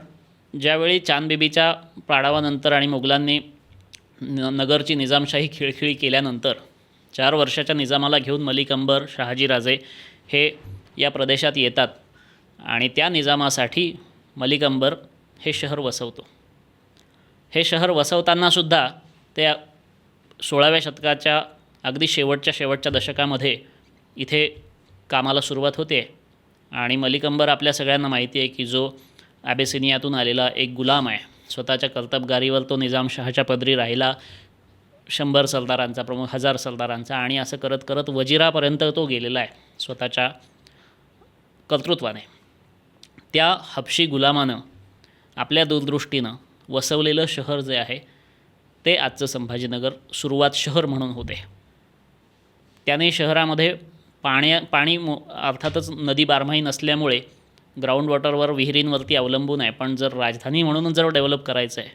ज्यावेळी चांदबिबीच्या पाडावानंतर आणि मोगलांनी नगरची निजामशाही खिळखिळी केल्यानंतर 4 वर्षाच्या निजामाला घेऊन मलिक अंबर, शहाजीराजे हे या प्रदेशात येतात आणि त्या निजामासाठी मलिक अंबर हे शहर वसवतो. हे शहर वसवतानासुद्धा त्या 16व्या शतकाच्या अगदी शेवटच्या दशकामध्ये इथे कामाला सुरुवात होते आणि मलिक अंबर आपल्या सगळ्यांना माहिती आहे की जो ॲबेसिनियातून आलेला एक गुलाम आहे. स्वतःच्या कर्तबगारीवर तो निजामशहाच्या पदरी राहिला, 100 सरदारांचा प्रमुख, 1000 सरदारांचा, आणि असं करत करत वजिरापर्यंत तो गेलेला आहे स्वतःच्या कर्तृत्वाने. त्या हबशी गुलामानं आपल्या दूरदृष्टीनं वसवलेलं शहर जे आहे ते आजचं संभाजीनगर सुरुवात शहर म्हणून होते. त्याने शहरामध्ये पाणी अर्थातच नदी बारमाही नसल्यामुळे ग्राउंड वॉटरवर, विहिरींवरती अवलंबून आहे. पण जर राजधानी म्हणून जर डेव्हलप करायचं आहे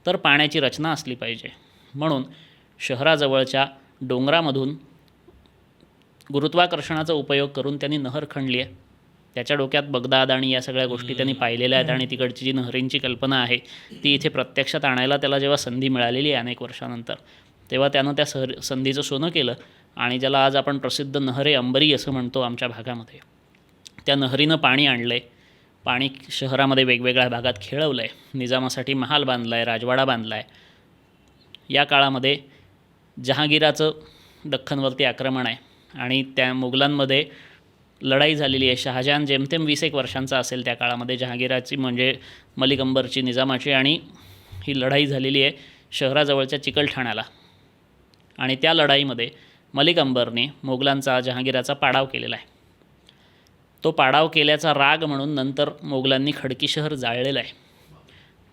तर पाण्याची रचना असली पाहिजे. म्हणून शहराजवळच्या डोंगरामधून गुरुत्वाकर्षणाचा उपयोग करून त्यांनी नहर खणली आहे. त्याच्या डोक्यात बगदाद आणि या सगळ्या गोष्टी त्यांनी पाहिलेल्या आहेत आणि तिकडची जी नहरींची कल्पना आहे ती इथे प्रत्यक्षात आणायला त्याला जेव्हा संधी मिळालेली आहे अनेक वर्षानंतर, तेव्हा त्यानं त्या संधीचं सोनं केलं आणि ज्याला आज आपण प्रसिद्ध नहरे अंबरी असं म्हणतो आमच्या भागामध्ये, त्या नहरीनं पाणी आणलं आहे. पाणी शहरामध्ये वेगवेगळ्या भागात खेळवलं आहे. निजामासाठी महाल बांधला आहे, राजवाडा बांधला आहे. या काळामध्ये जहांगीराचं दख्खनवरती आक्रमण आहे आणि त्या मोगलांमध्ये लढाई झालेली आहे. शहाजहान जेमतेम 20 वर्षांचा असेल त्या काळामध्ये. जहांगीराची म्हणजे मलिक अंबरची, निजामाची, आणि ही लढाई झालेली आहे शहराजवळच्या चिकलठाण्याला. आणि त्या लढाईमध्ये मलिक अंबरने मोगलांचा, जहांगीराचा पाडाव केलेला आहे. तो पाडाव केल्याचा राग म्हणून नंतर मोगलांनी खडकी शहर जाळलेलं आहे.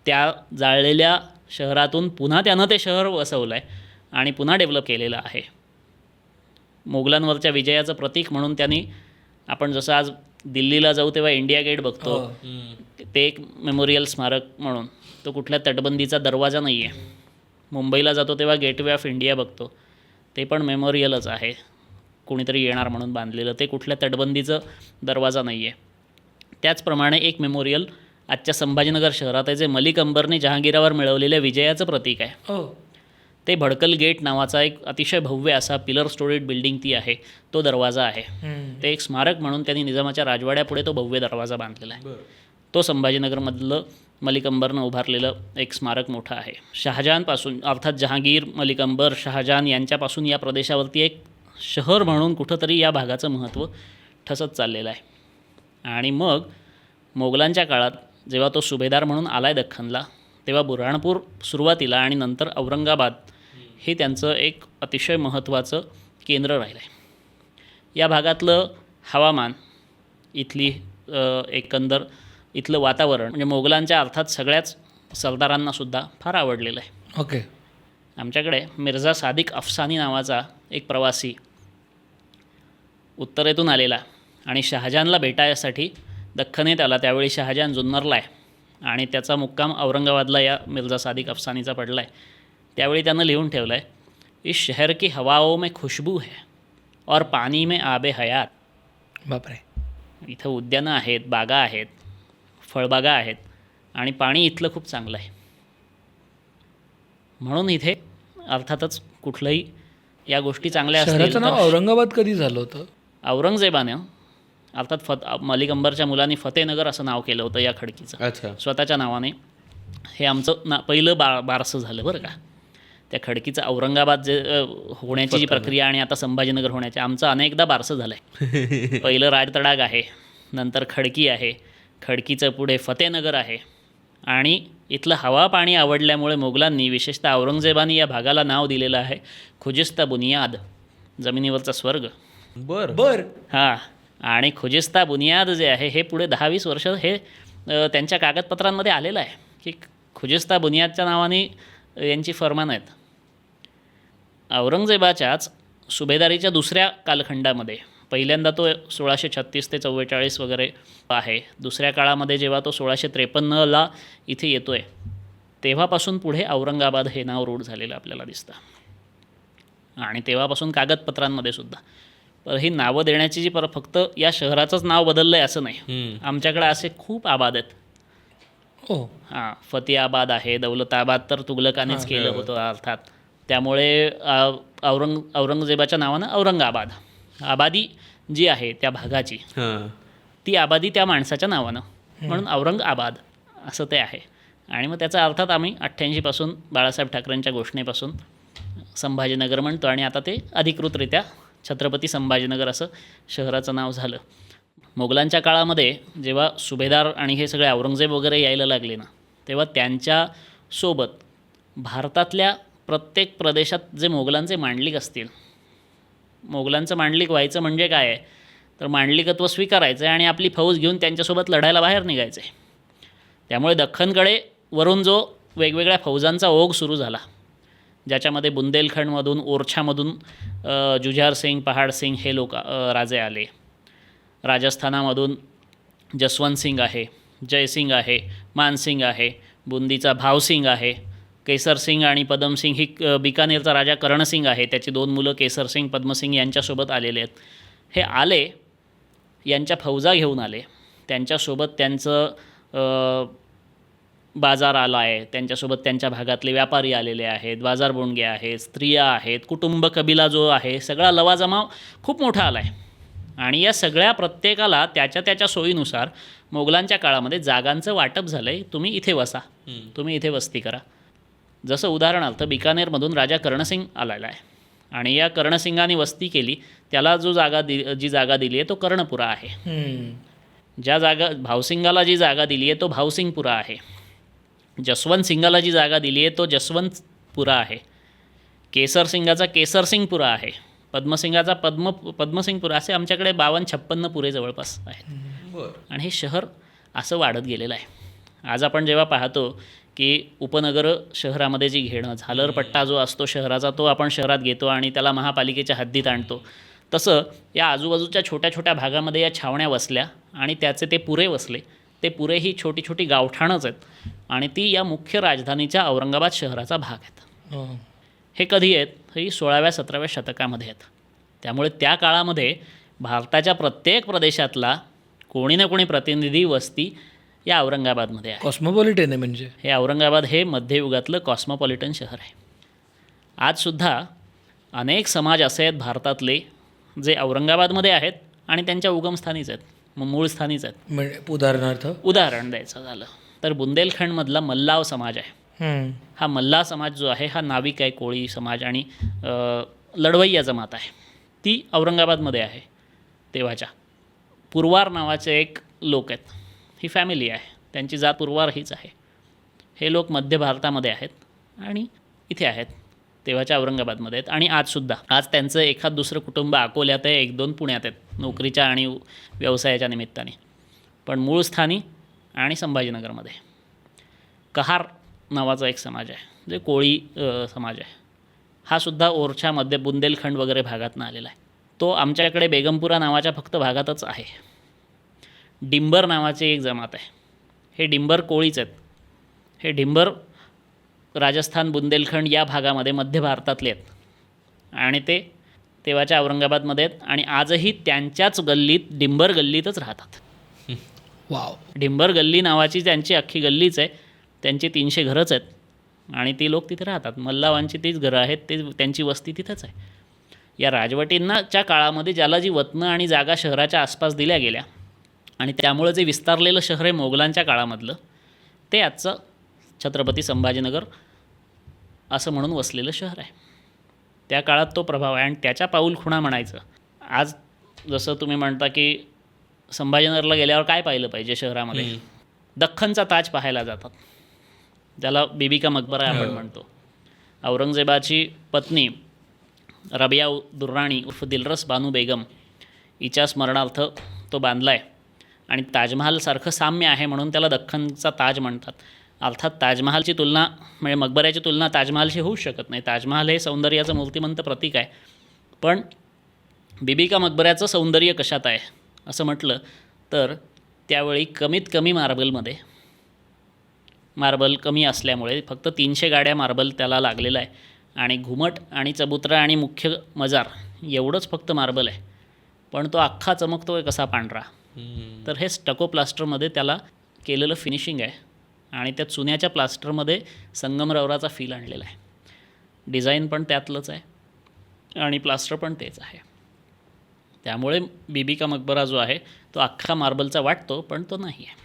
त्या जाळलेल्या शहरातून पुन्हा त्यानं ते शहर वसवलं आहे आणि पुन्हा डेव्हलप केलेलं आहे. मोगलांवरच्या विजयाचं प्रतीक म्हणून त्यांनी, आपण जसं आज दिल्लीला जाऊ तेव्हा इंडिया गेट बघतो, ते एक मेमोरियल स्मारक म्हणून. तो कुठल्या तटबंदीचा दरवाजा नाही आहे. मुंबईला जातो तेव्हा गेटवे ऑफ इंडिया बघतो, ते पण मेमोरियलच आहे, कोणीतरी येणार म्हणून बांधलेलं. ते कुठल्या तटबंदीचं दरवाजा नाही आहे. त्याचप्रमाणे एक मेमोरियल आजच्या संभाजीनगर शहरात आहे जे मलिक अंबरने जहांगीरावर मिळवलेल्या विजयाचं प्रतीक आहे. ते भडकल गेट नावाचा एक अतिशय भव्य असा पिलर स्टोरीड बिल्डिंग ती आहे, तो दरवाजा आहे. ते एक स्मारक म्हणून त्यांनी निजामाच्या राजवाड्यापुढे तो भव्य दरवाजा बांधलेला आहे. तो संभाजीनगरमधलं मलिक अंबरनं उभारलेलं एक स्मारक मोठं आहे. शहाजहानपासून, अर्थात जहांगीर, मलिक अंबर, शहाजहान यांच्यापासून या प्रदेशावरती एक शहर म्हणून कुठंतरी या भागाचं महत्त्व ठसत चाललेलं आहे. आणि मग मोगलांच्या काळात जेव्हा तो सुभेदार म्हणून आला आहे दख्खनला, तेव्हा बुऱ्हाणपूर सुरुवातीला आणि नंतर औरंगाबाद हे त्यांचं एक अतिशय महत्त्वाचं केंद्र राहिलं आहे. या भागातलं हवामान, इथली एकंदर इथलं वातावरण म्हणजे मोगलांच्या अर्थात सगळ्याच सरदारांनासुद्धा फार आवडलेलं आहे. ओके. आमच्याकडे मिर्झा सादिक अफसानी नावाचा एक प्रवासी उत्तरेतून आलेला आणि शहाजहानला भेटायसाठी दख्खनेत आला. त्यावेळी शहाजहान जुन्नरला आहे आणि त्याचा मुक्काम औरंगाबादला या मिर्झा सादिक अफसानीचा पडला आहे. त्यावेळी त्यानं लिहून ठेवलं आहे, इस शहर की हवाओं में खुशबू है और पानी में आबे हयात. बापरे. इथं उद्यानं आहेत, बागा आहेत, फळबागा आहेत आणि पाणी इथलं खूप चांगलं आहे. म्हणून इथे अर्थातच कुठलंही या गोष्टी चांगल्या असतील. शहराचं नाव औरंगाबाद कधी झालं होतं? औरंगजेबानं अर्थात मलिक अंबरच्या मुलांनी फतेहनगर असं नाव केलं होतं या खडकीचं. अच्छा. स्वतःच्या नावाने. हे आमचं पहिलं बारसं झालं बरं का. त्या खडकीचं औरंगाबाद जे होण्याची जी प्रक्रिया आणि आता संभाजीनगर होण्याची, आमचं अनेकदा बारसं झालं आहे. पहिलं राजतडाग आहे, नंतर खडकी आहे, खडकीचं पुढे फतेहनगर आहे आणि इथलं हवा पाणी आवडल्यामुळे मोगलांनी विशेषतः औरंगजेबानी या भागाला नाव दिलेलं आहे खुजिस्ता बुनियाद, जमिनीवरचा स्वर्ग. बर हां, आणि खुजिस्ता बुनियाद जे आहे हे पुढे 10-20 वर्ष हे त्यांच्या कागदपत्रांमध्ये आलेलं आहे की खुजिस्ता बुनियादच्या नावाने यांची फरमान आहेत. औरंगजेबाच्याच सुभेदारीच्या दुसऱ्या कालखंडामध्ये पहिल्यांदा तो 1636 ते 44 वगैरे आहे. दुसऱ्या काळामध्ये जेव्हा तो 1653ला इथे येतो आहे तेव्हापासून पुढे औरंगाबाद हे नाव रूढ झालेलं आपल्याला दिसतं. आणि तेव्हापासून कागदपत्रांमध्ये सुद्धा. पण ही नावं देण्याची जी फक्त या शहराचंच नाव बदललं आहे असं नाही. आमच्याकडे असे खूप आबाद आहेत. हो हां, फतेहाबाद आहे, दौलताबाद तर तुघलकानेच केलं होतं अर्थात. त्यामुळे औरंगजेबाच्या नावानं औरंगाबाद आबादी जी आहे त्या भागाची ती आबादी त्या माणसाच्या नावानं म्हणून औरंगाबाद असं ते आहे. आणि मग त्याचा अर्थात आम्ही 88पासून बाळासाहेब ठाकरेंच्या घोषणेपासून संभाजीनगर म्हणतो आणि आता ते अधिकृतरित्या छत्रपती संभाजीनगर असं शहराचं नाव झालं. मोगलांच्या काळामध्ये जेव्हा सुभेदार आणि हे सगळे औरंगजेब वगैरे यायला लागले ना तेव्हा त्यांच्यासोबत भारतातल्या प्रत्येक प्रदेशात जे मोगलांचे मांडलिक असतील, मोगलांचं मांडलिक व्हायचं म्हणजे काय आहे तर मांडलिकत्व स्वीकारायचं आहे आणि आपली फौज घेऊन त्यांच्यासोबत लढायला बाहेर निघायचं आहे. त्यामुळे दख्खनकडे वरून जो वेगवेगळ्या फौजांचा ओघ सुरू झाला ज्याच्यामध्ये बुंदेलखंडमधून ओरछामधून जुझार सिंग, पहाड सिंग हे लोक राजे आले. राजस्थानामधून जसवंत सिंग आहे, जयसिंग आहे, मानसिंग आहे, बुंदीचा भावसिंग आहे, केसर सिंग आणि पदमसिंग ही बिकानेरचा राजा करणसिंग आहे, त्याची 2 मुलं केसर सिंग, पद्मसिंग यांच्यासोबत आलेले आहेत. हे आले यांच्या फौजा घेऊन आले, त्यांच्यासोबत त्यांचं बाजार आला आहे, त्यांच्यासोबत त्यांच्या भागातले व्यापारी आलेले आहेत, बाजारबोंडगे आहेत, स्त्रिया आहेत, कुटुंब कबिला जो आहे सगळा लवाजमाव खूप मोठा आला आहे. आणि या सगळ्या प्रत्येकाला त्याच्या त्याच्या सोयीनुसार मोगलांच्या काळामध्ये जागांचं वाटप झालं आहे. तुम्ही इथे वसा, तुम्ही इथे वस्ती करा. जसं उदाहरणार्थ बिकानेरमधून राजा कर्णसिंग आलेला आहे आणि या कर्णसिंगाने वस्ती केली. त्याला जी जागा दिली आहे तो कर्णपुरा आहे. भावसिंगाला जी जागा दिली आहे तो भावसिंगपुरा आहे. जसवंत सिंगाला जी जागा दिली आहे तो जसवंतपुरा आहे. केसर सिंगाचा केसरसिंगपुरा आहे. पद्मसिंगाचा पद्मसिंगपुरा. असे आमच्याकडे 52-56 पुरे जवळपास आहेत. आणि हे शहर असं वाढत गेलेलं आहे. आज आपण जेव्हा पाहतो की उपनगरं शहरामध्ये जी घेणं, झालरपट्टा जो असतो शहराचा तो आपण शहरात घेतो आणि त्याला महापालिकेच्या हद्दीत आणतो, तसं या आजूबाजूच्या छोट्या छोट्या भागामध्ये या छावण्या वसल्या आणि त्याचे ते पुरे वसले. ते पुरे ही छोटी छोटी गावठाणच आहेत आणि ती या मुख्य राजधानीच्या औरंगाबाद शहराचा भाग आहेत. हे कधी आहेत? ही 16व्या-17व्या शतकामध्ये आहेत. त्यामुळे त्या काळामध्ये भारताच्या प्रत्येक प्रदेशातला कोणी ना कोणी प्रतिनिधी वस्ती या औरंगाबादमध्ये आहे. कॉस्मोपॉलिटन आहे म्हणजे हे औरंगाबाद हे मध्ययुगातलं कॉस्मोपॉलिटन शहर आहे. आजसुद्धा अनेक समाज असे आहेत भारतातले जे औरंगाबादमध्ये आहेत आणि त्यांच्या उगमस्थानीच आहेत, मूळ स्थानीच आहेत. म्हणजे उदाहरण द्यायचं झालं तर बुंदेलखंडमधला मल्लाव समाज आहे. हा मल्ला समाज जो आहे हा नाविक आहे, कोळी समाज आणि लढवय्या जमात आहे. ती औरंगाबादमध्ये आहे. तेव्हाच्या पुरवार नावाचे एक लोक आहेत. ही फॅमिली आहे, त्यांची जात पुरवार हीच आहे. हे लोक मध्य भारतामध्ये आहेत आणि इथे आहेत, तेव्हाच्या औरंगाबादमध्ये आहेत. आणि आजसुद्धा आज त्यांचं एखाद दुसरं कुटुंब अकोल्यात आहे, 1-2 पुण्यात आहेत नोकरीच्या आणि व्यवसायाच्या निमित्ताने. पण मूळ स्थानी आणि संभाजीनगरमध्ये कहार नावाचा एक समाज आहे जे कोळी समाज आहे. हा सुद्धा ओरछामध्ये बुंदेलखंड वगैरे भागातून आलेला आहे. तो आमच्याकडे बेगमपुरा नावाच्या फक्त भागातच आहे. डिंबर नावाची एक जमात आहे. हे डिंबर कोळीच आहेत. हे डिंबर राजस्थान, बुंदेलखंड या भागामध्ये मध्य भारतातले आहेत आणि ते तेव्हाच्या औरंगाबादमध्ये आहेत आणि आजही त्यांच्याच गल्लीत डिंबर गल्लीतच राहतात. वाव. डिंबर गल्ली नावाची त्यांची अख्खी गल्लीच आहे. त्यांची 300 घरंच आहेत आणि ती लोक तिथे राहतात. मल्लावांची तीच घरं आहेत, ते त्यांची वस्ती तिथंच आहे. या राजवटींनाच्या काळामध्ये ज्याला जी वतनं आणि जागा शहराच्या आसपास दिल्या गेल्या आणि त्यामुळे जे विस्तारलेलं शहर आहे मोगलांच्या काळामधलं, ते आजचं छत्रपती संभाजीनगर असं म्हणून वसलेलं शहर आहे. त्या काळात तो प्रभाव आहे आणि त्याच्या पाऊलखुणा म्हणायचं. आज जसं तुम्ही म्हणता की संभाजीनगरला गेल्यावर काय पाहिलं पाहिजे शहरामध्ये? दख्खनचा ताज पाहायला जातात. ज्याला बीबी का मकबरा आपण म्हणतो. औरंगजेबाची पत्नी रबिया दुर्राणी उर्फ दिलरस बानू बेगम हिच्या स्मरणार्थ तो बांधला आहे आणि ताजमहालसारखं साम्य आहे म्हणून त्याला दख्खनचा ताज म्हणतात. अर्थात ताजमहालची तुलना म्हणजे मकबऱ्याची तुलना ताजमहालशी होऊ शकत नाही. ताजमहाल हे सौंदर्याचं मूर्तिमंत प्रतीक आहे. पण बीबी का मकबऱ्याचं सौंदर्य कशात आहे असं म्हटलं तर त्यावेळी कमीत कमी मार्बल कमी असल्यामुळे फक्त 300 गाड्या मार्बल त्याला लागलेला आहे आणि घुमट आणि चबुतरा आणि मुख्य मजार एवढंच फक्त मार्बल आहे. पण तो अख्खा चमकतो आहे कसा पांढरा. तर हे स्टको प्लास्टरमध्ये त्याला केलेलं फिनिशिंग आहे आणि त्या चुन्याच्या प्लास्टरमध्ये संगमरवराचा फील आणलेला आहे. डिझाईन पण त्यातलंच आहे आणि प्लास्टर पण तेच आहे. त्यामुळे बीबी का मकबरा जो आहे तो अख्खा मार्बलचा वाटतो पण तो नाही आहे.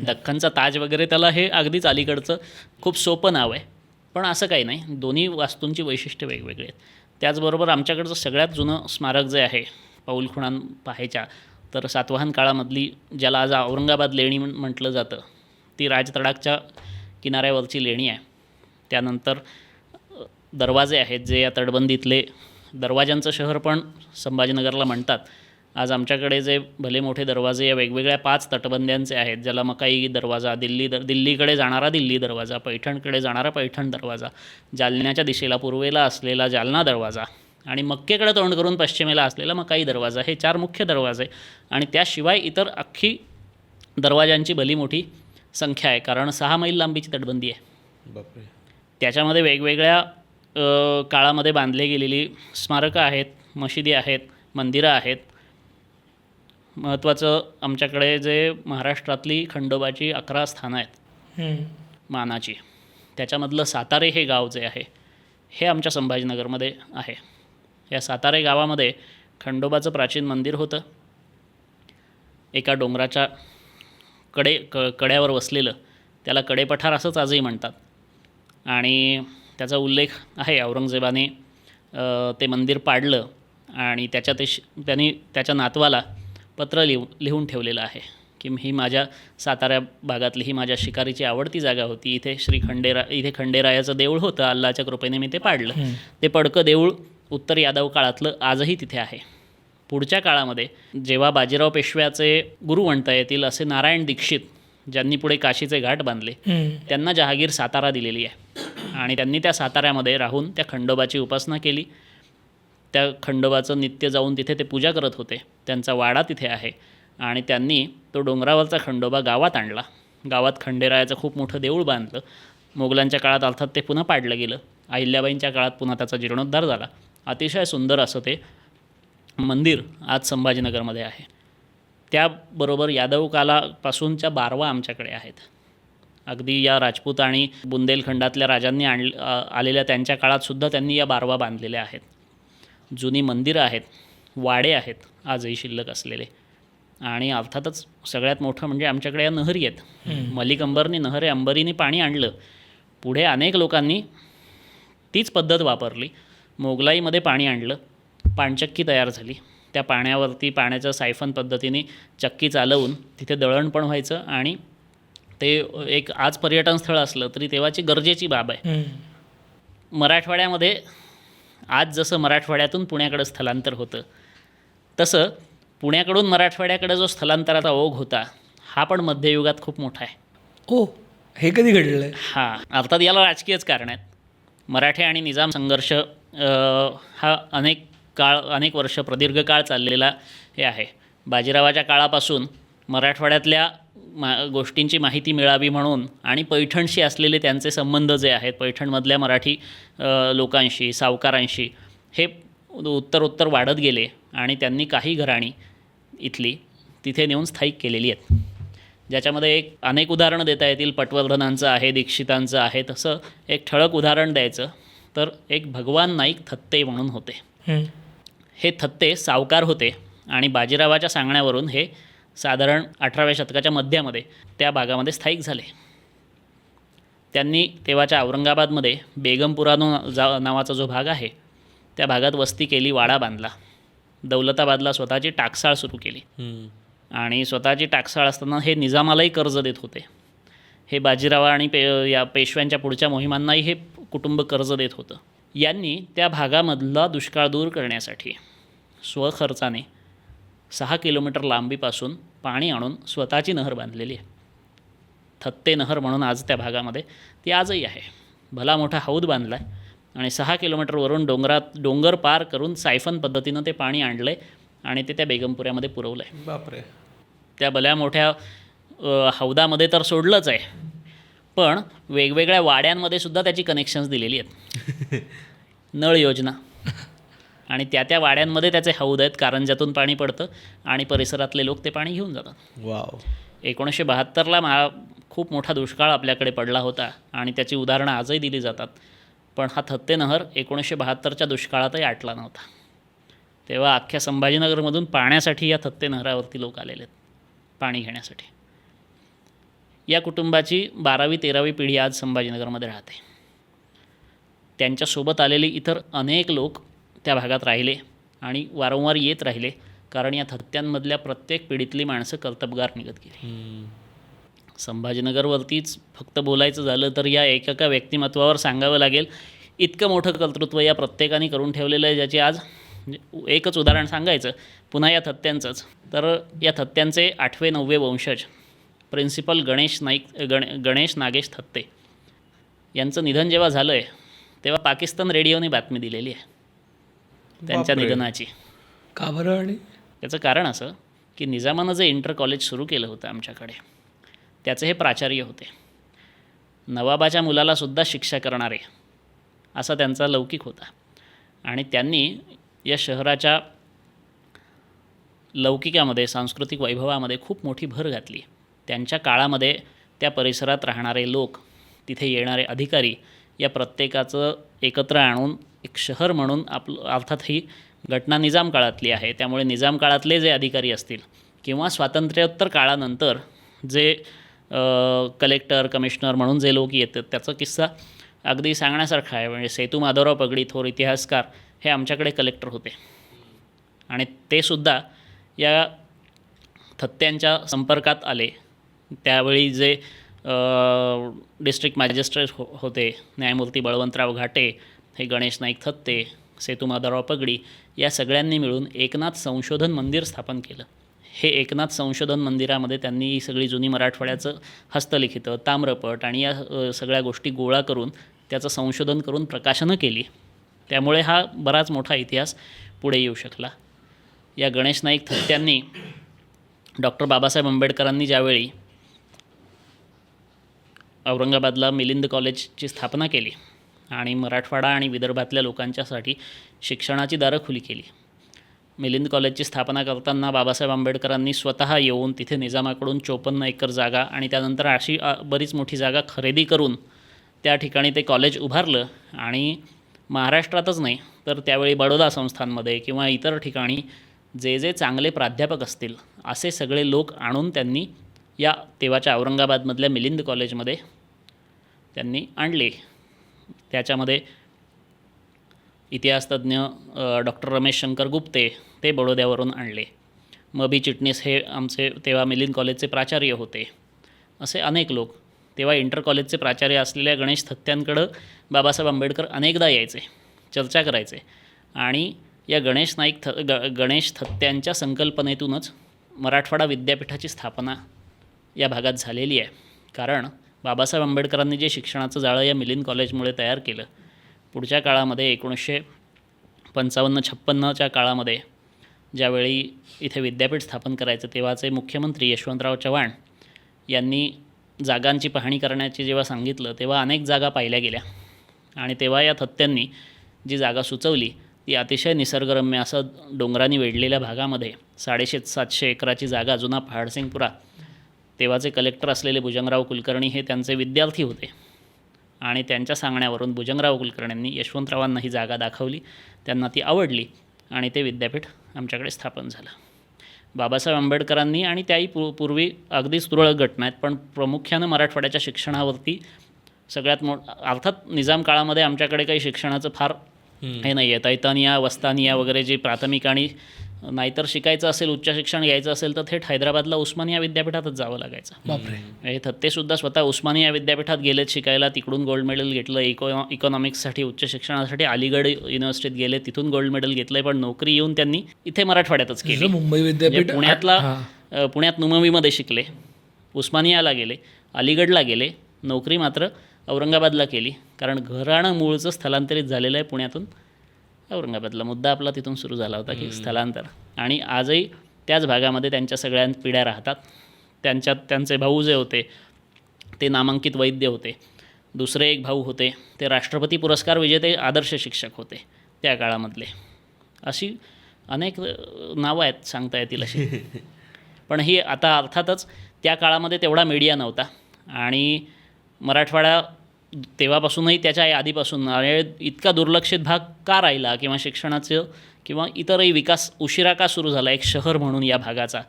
दख्खनचा ताज वगैरे त्याला हे अगदीच अलीकडचं खूप सोपं नाव आहे. पण असं काही नाही, दोन्ही वास्तूंची वैशिष्ट्य वेगवेगळी आहेत. त्याचबरोबर आमच्याकडचं सगळ्यात जुनं स्मारक जे आहे पाऊलखुणा पाहायच्या तर सातवाहन काळामधली ज्याला आज औरंगाबाद लेणी म्हटलं जातं ती राजतडागच्या किनाऱ्यावरची लेणी आहे. त्यानंतर दरवाजे आहेत जे या तटबंदीतले दरवाजांचं शहर पण संभाजीनगरला म्हणतात. आज आमच्याकडे जे भले मोठे दरवाजे या वेगवेगळ्या 5 तटबंद्यांचे आहेत ज्याला मकाई दरवाजा, दिल्लीकडे जाणारा दिल्ली दरवाजा, पैठणकडे जाणारा पैठण दरवाजा, जालन्याच्या दिशेला पूर्वेला असलेला जालना दरवाजा आणि मक्केकडे तोंड करून पश्चिमेला असलेला मकाई दरवाजा, हे 4 मुख्य दरवाजे. आणि त्याशिवाय इतर अख्खी दरवाजांची भली मोठी संख्या आहे कारण 6 मैल लांबीची तटबंदी आहे. बापरे. त्याच्यामध्ये वेगवेगळ्या काळामध्ये बांधले गेलेली स्मारकं आहेत, मशिदी आहेत, मंदिरं आहेत. महत्त्वाचं आमच्याकडे जे महाराष्ट्रातली खंडोबाची 11 स्थानं आहेत मानाची, त्याच्यामधलं सातारे हे गाव जे आहे हे आमच्या संभाजीनगरमध्ये आहे. या सातारे गावामध्ये खंडोबाचं प्राचीन मंदिर होतं. एका डोंगराच्या कड्यावर वसलेलं, त्याला कडेपठार असंच आजही म्हणतात. आणि त्याचा उल्लेख आहे औरंगजेबाने ते मंदिर पाडलं आणि त्यांनी त्याच्या नातवाला पत्र लिहून ठेवलेलं आहे की ही माझ्या सातारा भागातली ही माझ्या शिकारीची आवडती जागा होती. इथे खंडेरायाचं देऊळ होतं, अल्लाच्या कृपेने मी ते पाडलं. ते पडकं देऊळ उत्तर यादव काळातलं आजही तिथे आहे. पुढच्या काळामध्ये जेव्हा बाजीराव पेशव्याचे गुरु म्हणता येतील असे नारायण दीक्षित ज्यांनी पुढे काशीचे घाट बांधले त्यांना जहागीर सातारा दिलेली आहे आणि त्यांनी त्या साताऱ्यामध्ये राहून त्या खंडोबाची उपासना केली. त्या खंडोबाचं नित्य जाऊन तिथे ते पूजा करत होते. त्यांचा वाडा तिथे आहे आणि त्यांनी तो डोंगरावरचा खंडोबा गावात आणला. गावात खंडेरायाचं खूप मोठं देऊळ बांधलं. मोगलांच्या काळात अर्थात ते पुन्हा पाडलं गेलं. अहिल्याबाईंच्या काळात पुन्हा त्याचा जीर्णोद्धार झाला. अतिशय सुंदर असं ते मंदिर आज संभाजीनगरमध्ये आहे. त्याबरोबर यादव कालापासूनच्या 12 आमच्याकडे आहेत. अगदी या राजपूत आणि बुंदेलखंडातल्या राजांनी आलेल्या त्यांच्या काळातसुद्धा त्यांनी या 12 बांधलेल्या आहेत. जुनी मंदिरं आहेत, वाडे आहेत आजही शिल्लक असलेले. आणि अर्थातच सगळ्यात मोठं म्हणजे आमच्याकडे या नहरी आहेत. मलिक अंबरनी नहरे अंबरीने पाणी आणलं. पुढे अनेक लोकांनी तीच पद्धत वापरली. मोगलाईमध्ये पाणी आणलं, पाणचक्की तयार झाली. त्या पाण्यावरती पाण्याचं सायफन पद्धतीने चक्की चालवून तिथे दळण पण व्हायचं आणि ते एक आज पर्यटन स्थळ असलं तरी तेव्हाची गरजेची बाब आहे. मराठवाड्यामध्ये आज जसं मराठवाड्यातून पुण्याकडे स्थलांतर होतं तसं पुण्याकडून मराठवाड्याकडे जो स्थलांतराचा ओघ होता हा पण मध्ययुगात खूप मोठा आहे. ओ, हे कधी घडलेलं आहे? हां, अर्थात याला राजकीयच कारण आहेत. मराठे आणि निजाम संघर्ष हा अनेक वर्ष प्रदीर्घ काळ चाललेला हे आहे. बाजीरावाच्या काळापासून मराठवाड्यातल्या गोष्टींची माहिती मिळावी म्हणून आणि पैठणशी असलेले त्यांचे संबंध जे आहेत पैठणमधल्या मराठी लोकांशी, सावकारांशी, हे उत्तरोत्तर वाढत गेले आणि त्यांनी काही घराणी इथली तिथे नेऊन स्थायिक केलेली आहेत. ज्याच्यामध्ये अनेक उदाहरणं देता येतील. पटवर्धनांचं आहे, दीक्षितांचं आहे. तसं एक ठळक उदाहरण द्यायचं तर एक भगवान नाईक थत्ते म्हणून होते. हे थत्ते सावकार होते आणि बाजीरावाच्या सांगण्यावरून हे साधारण 18व्या शतकाच्या मध्यामध्ये त्या भागामध्ये स्थायिक झाले. त्यांनी तेव्हाच्या औरंगाबादमध्ये बेगमपुरा नावाचा जो भाग आहे त्या भागात वस्ती केली, वाडा बांधला. दौलताबादला स्वतःची टाकसाळ सुरू केली आणि स्वतःची टाकसाळ असताना हे निजामालाही कर्ज देत होते. हे बाजीराव आणि या पेशव्यांच्या पुढच्या मोहिमांनाही हे कुटुंब कर्ज देत होतं. यांनी त्या भागामधला दुष्काळ दूर करण्यासाठी स्वखर्चाने 6 किलोमीटर लांबीपासून पाणी आणून स्वतःची नहर बांधलेली आहे. थत्ते नहर म्हणून आज त्या भागामध्ये ती आजही आहे. भला मोठा हौद बांधला आहे आणि 6 किलोमीटरवरून डोंगर पार करून सायफन पद्धतीनं ते पाणी आणलं आहे आणि ते त्या बेगमपुऱ्यामध्ये पुरवलं आहे. बापरे. त्या भल्या मोठ्या हौदामध्ये तर सोडलंच आहे, पण वेगवेगळ्या वाड्यांमध्ये सुद्धा त्याची कनेक्शन्स दिलेली आहेत. नळ योजना आणि त्या वाड्यांमध्ये त्याचे हौद आहेत. कारंजातून पाणी पडतं आणि परिसरातले लोक ते पाणी घेऊन जातात. वाव. 1972ला खूप मोठा दुष्काळ आपल्याकडे पडला होता आणि त्याची उदाहरणं आजही दिली जातात. पण हा थत्ते नहर 1972च्या दुष्काळातही आटला नव्हता. तेव्हा अख्ख्या संभाजीनगरमधून पाण्यासाठी या थत्ते नहरावरती लोक आलेले आहेत, पाणी घेण्यासाठी. या कुटुंबाची 12वी-13वी पिढी आज संभाजीनगरमध्ये राहते. त्यांच्यासोबत आलेले इतर अनेक लोक त्या भागात राहिले आणि वारंवार येत राहिले, कारण या थत्त्यांमधल्या प्रत्येक पिढीतली माणसं कर्तबगार निघत गेली. संभाजीनगरवरतीच फक्त बोलायचं झालं तर या एकेका व्यक्तिमत्वावर सांगावं लागेल, इतकं मोठं कर्तृत्व या प्रत्येकाने करून ठेवलेलं आहे, ज्याची आज एकच उदाहरण सांगायचं पुन्हा या थत्त्यांचंच, तर या थत्त्यांचे 8वे-9वे वंशज प्रिन्सिपल गणेश नागेश थत्ते यांचं निधन जेव्हा झालं आहे तेव्हा पाकिस्तान रेडिओने बातमी दिलेली आहे त्यांच्या निधनाची. का बरं? आणि त्याचं कारण असं की निजामानं जे इंटर कॉलेज सुरू केलं होतं आमच्याकडे, त्याचे हे प्राचार्य होते. नवाबाच्या मुलालासुद्धा शिक्षा करणारे असा त्यांचा लौकिक होता आणि त्यांनी या शहराच्या लौकिकामध्ये, सांस्कृतिक वैभवामध्ये खूप मोठी भर घातली. त्यांच्या काळामध्ये त्या परिसरात राहणारे लोक, तिथे येणारे अधिकारी या प्रत्येकाचं एकत्र आणून एक शहर म्हणून अर्थात ही घटना निजाम काळातली आहे, त्यामुळे निजाम काळातले जे अधिकारी असतील किंवा स्वातंत्र्योत्तर काळानंतर जे कलेक्टर, कमिशनर म्हणून जे लोक येतात, त्याचा किस्सा अगदी सांगण्यासारखा आहे. म्हणजे सेतू माधवराव पगडी, थोर इतिहासकार, हे आमच्याकडे कलेक्टर होते आणि ते सुद्धा या थत्त्यांच्या संपर्कात आले. त्यावेळी जे डिस्ट्रिक्ट मॅजिस्ट्रेट होते, न्यायमूर्ती बळवंतराव घाटे, हे गणेश नाईक थत्ते, सेतू माधवराव पगडी, या सगळ्यांनी मिळून एकनाथ संशोधन मंदिर स्थापन केलं. हे एकनाथ संशोधन मंदिरामध्ये त्यांनी ही सगळी जुनी मराठवाड्याचं हस्तलिखितं, ताम्रपट आणि या सगळ्या गोष्टी गोळा करून त्याचं संशोधन करून प्रकाशनं केली. त्यामुळे हा बराच मोठा इतिहास पुढे येऊ शकला. या गणेश नाईक थत्त्यांनी डॉक्टर बाबासाहेब आंबेडकरांनी ज्यावेळी औरंगाबादला मिलिंद कॉलेजची स्थापना केली आणि मराठवाडा आणि विदर्भातल्या लोकांच्यासाठी शिक्षणाची दारं खुली केली. मिलिंद कॉलेजची स्थापना करताना बाबासाहेब आंबेडकरांनी स्वतः येऊन तिथे निजामाकडून 54 एकर जागा आणि त्यानंतर अशी बरीच मोठी जागा खरेदी करून त्या ठिकाणी ते कॉलेज उभारलं आणि महाराष्ट्रातच नाही तर त्यावेळी बडोदा संस्थांमध्ये किंवा इतर ठिकाणी जे चांगले प्राध्यापक असतील असे सगळे लोक आणून त्यांनी या तेव्हाच्या औरंगाबादमधल्या मिलिंद कॉलेजमध्ये त्यांनी आणले. त्याच्यामध्ये इतिहासतज्ञ डॉक्टर रमेश शंकर गुप्ते ते बडोद्यावरून आणले. मबी चिटणीस हे आमचे तेव्हा मिलिंद कॉलेजचे प्राचार्य होते. असे अनेक लोक. तेव्हा इंटर कॉलेजचे प्राचार्य असलेल्या गणेश थत्त्यांकडं बाबासाहेब आंबेडकर अनेकदा यायचे, चर्चा करायचे आणि या गणेश थत्त्यांच्या संकल्पनेतूनच मराठवाडा विद्यापीठाची स्थापना या भागात झालेली आहे. कारण बाबासाहेब आंबेडकरांनी जे शिक्षणाचं जाळं या मिलिंद कॉलेजमुळे तयार केलं, पुढच्या काळामध्ये 1955-56च्या काळामध्ये ज्यावेळी इथे विद्यापीठ स्थापन करायचं, तेव्हाचे मुख्यमंत्री यशवंतराव चव्हाण यांनी जागांची पाहणी करण्याची जेव्हा सांगितलं, तेव्हा अनेक जागा पाहिल्या गेल्या आणि तेव्हा या थत्त्यांनी जी जागा सुचवली ती अतिशय निसर्गरम्य असं डोंगरांनी वेढलेल्या भागामध्ये 750 एकराची जागा, जुना पहाडसिंगपुरा. तेव्हाचे कलेक्टर असलेले भुजंगराव कुलकर्णी हे त्यांचे विद्यार्थी होते आणि त्यांच्या सांगण्यावरून भुजंगराव कुलकर्णींनी यशवंतरावांना ही जागा दाखवली. त्यांना ती आवडली आणि ते विद्यापीठ आमच्याकडे स्थापन झालं. बाबासाहेब आंबेडकरांनी आणि त्याही पूर्वी अगदीच तुरळक घटना आहेत, पण प्रामुख्यानं मराठवाड्याच्या शिक्षणावरती सगळ्यात अर्थात निजाम काळामध्ये आमच्याकडे काही शिक्षणाचं फार हे नाही आहे. तैतानिया, वस्तानिया वगैरे जे प्राथमिक आणि नाहीतर शिकायचं असेल, उच्च शिक्षण घ्यायचं असेल तर थेट हैदराबादला उस्मानिया विद्यापीठातच जावं लागायचं. बापरे. हे थत्तेसुद्धा स्वतः उस्मानिया विद्यापीठात गेलेत शिकायला, तिकडून गोल्ड मेडल घेतलं. इकॉनॉमिक्ससाठी उच्च शिक्षणासाठी अलीगढ युनिव्हर्सिटीत गेले, तिथून गोल्ड मेडल घेतलं. पण नोकरी येऊन त्यांनी इथे मराठवाड्यातच केली. जसं मुंबई विद्यापीठ म्हणजे पुण्यात नुमवीमध्ये शिकले, उस्मानियाला गेले, अलीगडला गेले, नोकरी मात्र औरंगाबादला केली. कारण घराणं मूळचं स्थलांतरित झालेलं आहे पुण्यातून औरंगाबादला. मुद्दा आपला तिथून सुरू झाला होता की स्थलांतर. आणि आजही त्याच भागामध्ये त्यांच्या सगळ्या पिढ्या राहतात. त्यांचे भाऊ जे होते ते नामांकित वैद्य होते. दुसरे एक भाऊ होते ते राष्ट्रपती पुरस्कार विजेते आदर्श शिक्षक होते त्या काळामधले. अशी अनेक नावं आहेत, सांगता येतील अशी. पण ही आता अर्थातच त्या काळामध्ये तेवढा मीडिया नव्हता आणि मराठवाडा तेव्हापासूनही त्याच्या आधीपासून इतका दुर्लक्षित भाग का राहिला, किंवा शिक्षणाचं किंवा इतरही विकास उशिरा का सुरू झाला एक शहर म्हणून या भागाचा.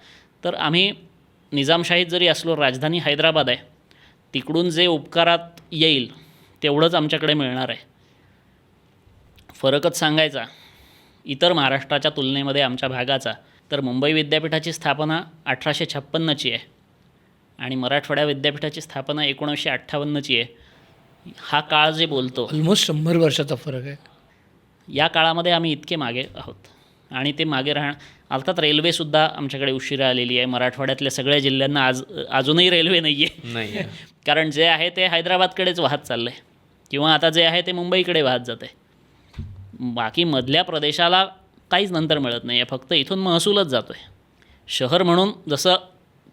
तर आम्ही निजामशाहीत जरी असलो, राजधानी हैदराबाद आहे, तिकडून जे उपकारात येईल तेवढंच आमच्याकडे मिळणार आहे. फरकच सांगायचा इतर महाराष्ट्राच्या तुलनेमध्ये आमच्या भागाचा, तर मुंबई विद्यापीठाची स्थापना 1856ची आहे आणि मराठवाडा विद्यापीठाची स्थापना 1958ची आहे. हा काळ जे बोलतो, ऑलमोस्ट 100 वर्षाचा फरक आहे. या काळामध्ये आम्ही इतके मागे आहोत. आणि ते मागे अर्थात रेल्वेसुद्धा आमच्याकडे उशिरा आलेली आहे. मराठवाड्यातल्या सगळ्या जिल्ह्यांना अजूनही रेल्वे नाही आहे. कारण जे आहे ते हैदराबादकडेच वाहत चाललं आहे, किंवा आता जे आहे ते मुंबईकडे वाहत जात आहे. बाकी मधल्या प्रदेशाला काहीच नंतर मिळत नाही आहे, फक्त इथून महसूलच जातो आहे. शहर म्हणून जसं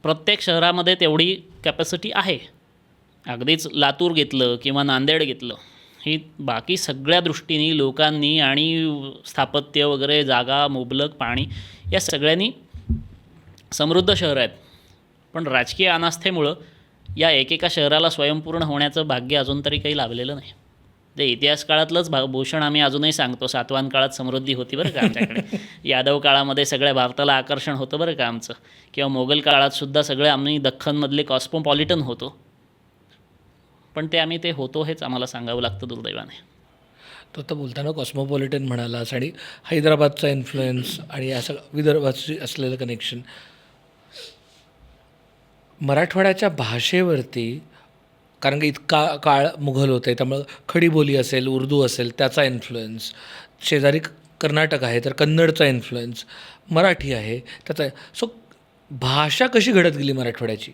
प्रत्येक शहरामध्ये तेवढी कॅपॅसिटी आहे. अगदीच लातूर घेतलं किंवा नांदेड घेतलं, ही बाकी सगळ्या दृष्टीने लोकांनी आणि स्थापत्य वगैरे, जागा, मुबलक पाणी, या सगळ्यांनी समृद्ध शहरं आहेत. पण राजकीय अनास्थेमुळं या एकेका शहराला स्वयंपूर्ण होण्याचं भाग्य अजून तरी काही लाभलेलं नाही. ते इतिहास काळातलंच भूषण आम्ही अजूनही सांगतो. सातवाहन काळात समृद्धी होती बरं का आमच्याकडे. यादव काळामध्ये सगळ्या भारताला आकर्षण होतं बरं का आमचं. किंवा मोगल काळातसुद्धा सगळे आम्ही दख्खनमधले कॉस्मोपॉलिटन होतो. पण आम्ही ते होतो हेच आम्हाला सांगावं लागतं दुर्दैवाने. तो आता बोलताना कॉस्मोपॉलिटन म्हणालास आणि हैदराबादचा इन्फ्लुएन्स आणि असं विदर्भाची असलेलं कनेक्शन, मराठवाड्याच्या भाषेवरती, कारण की इतका काळ मुघल होते त्यामुळं खडी बोली असेल, उर्दू असेल, त्याचा इन्फ्लुएन्स, शेजारी कर्नाटक आहे तर कन्नडचा इन्फ्लुएन्स, मराठी आहे त्याचा. सो भाषा कशी घडत गेली मराठवाड्याची?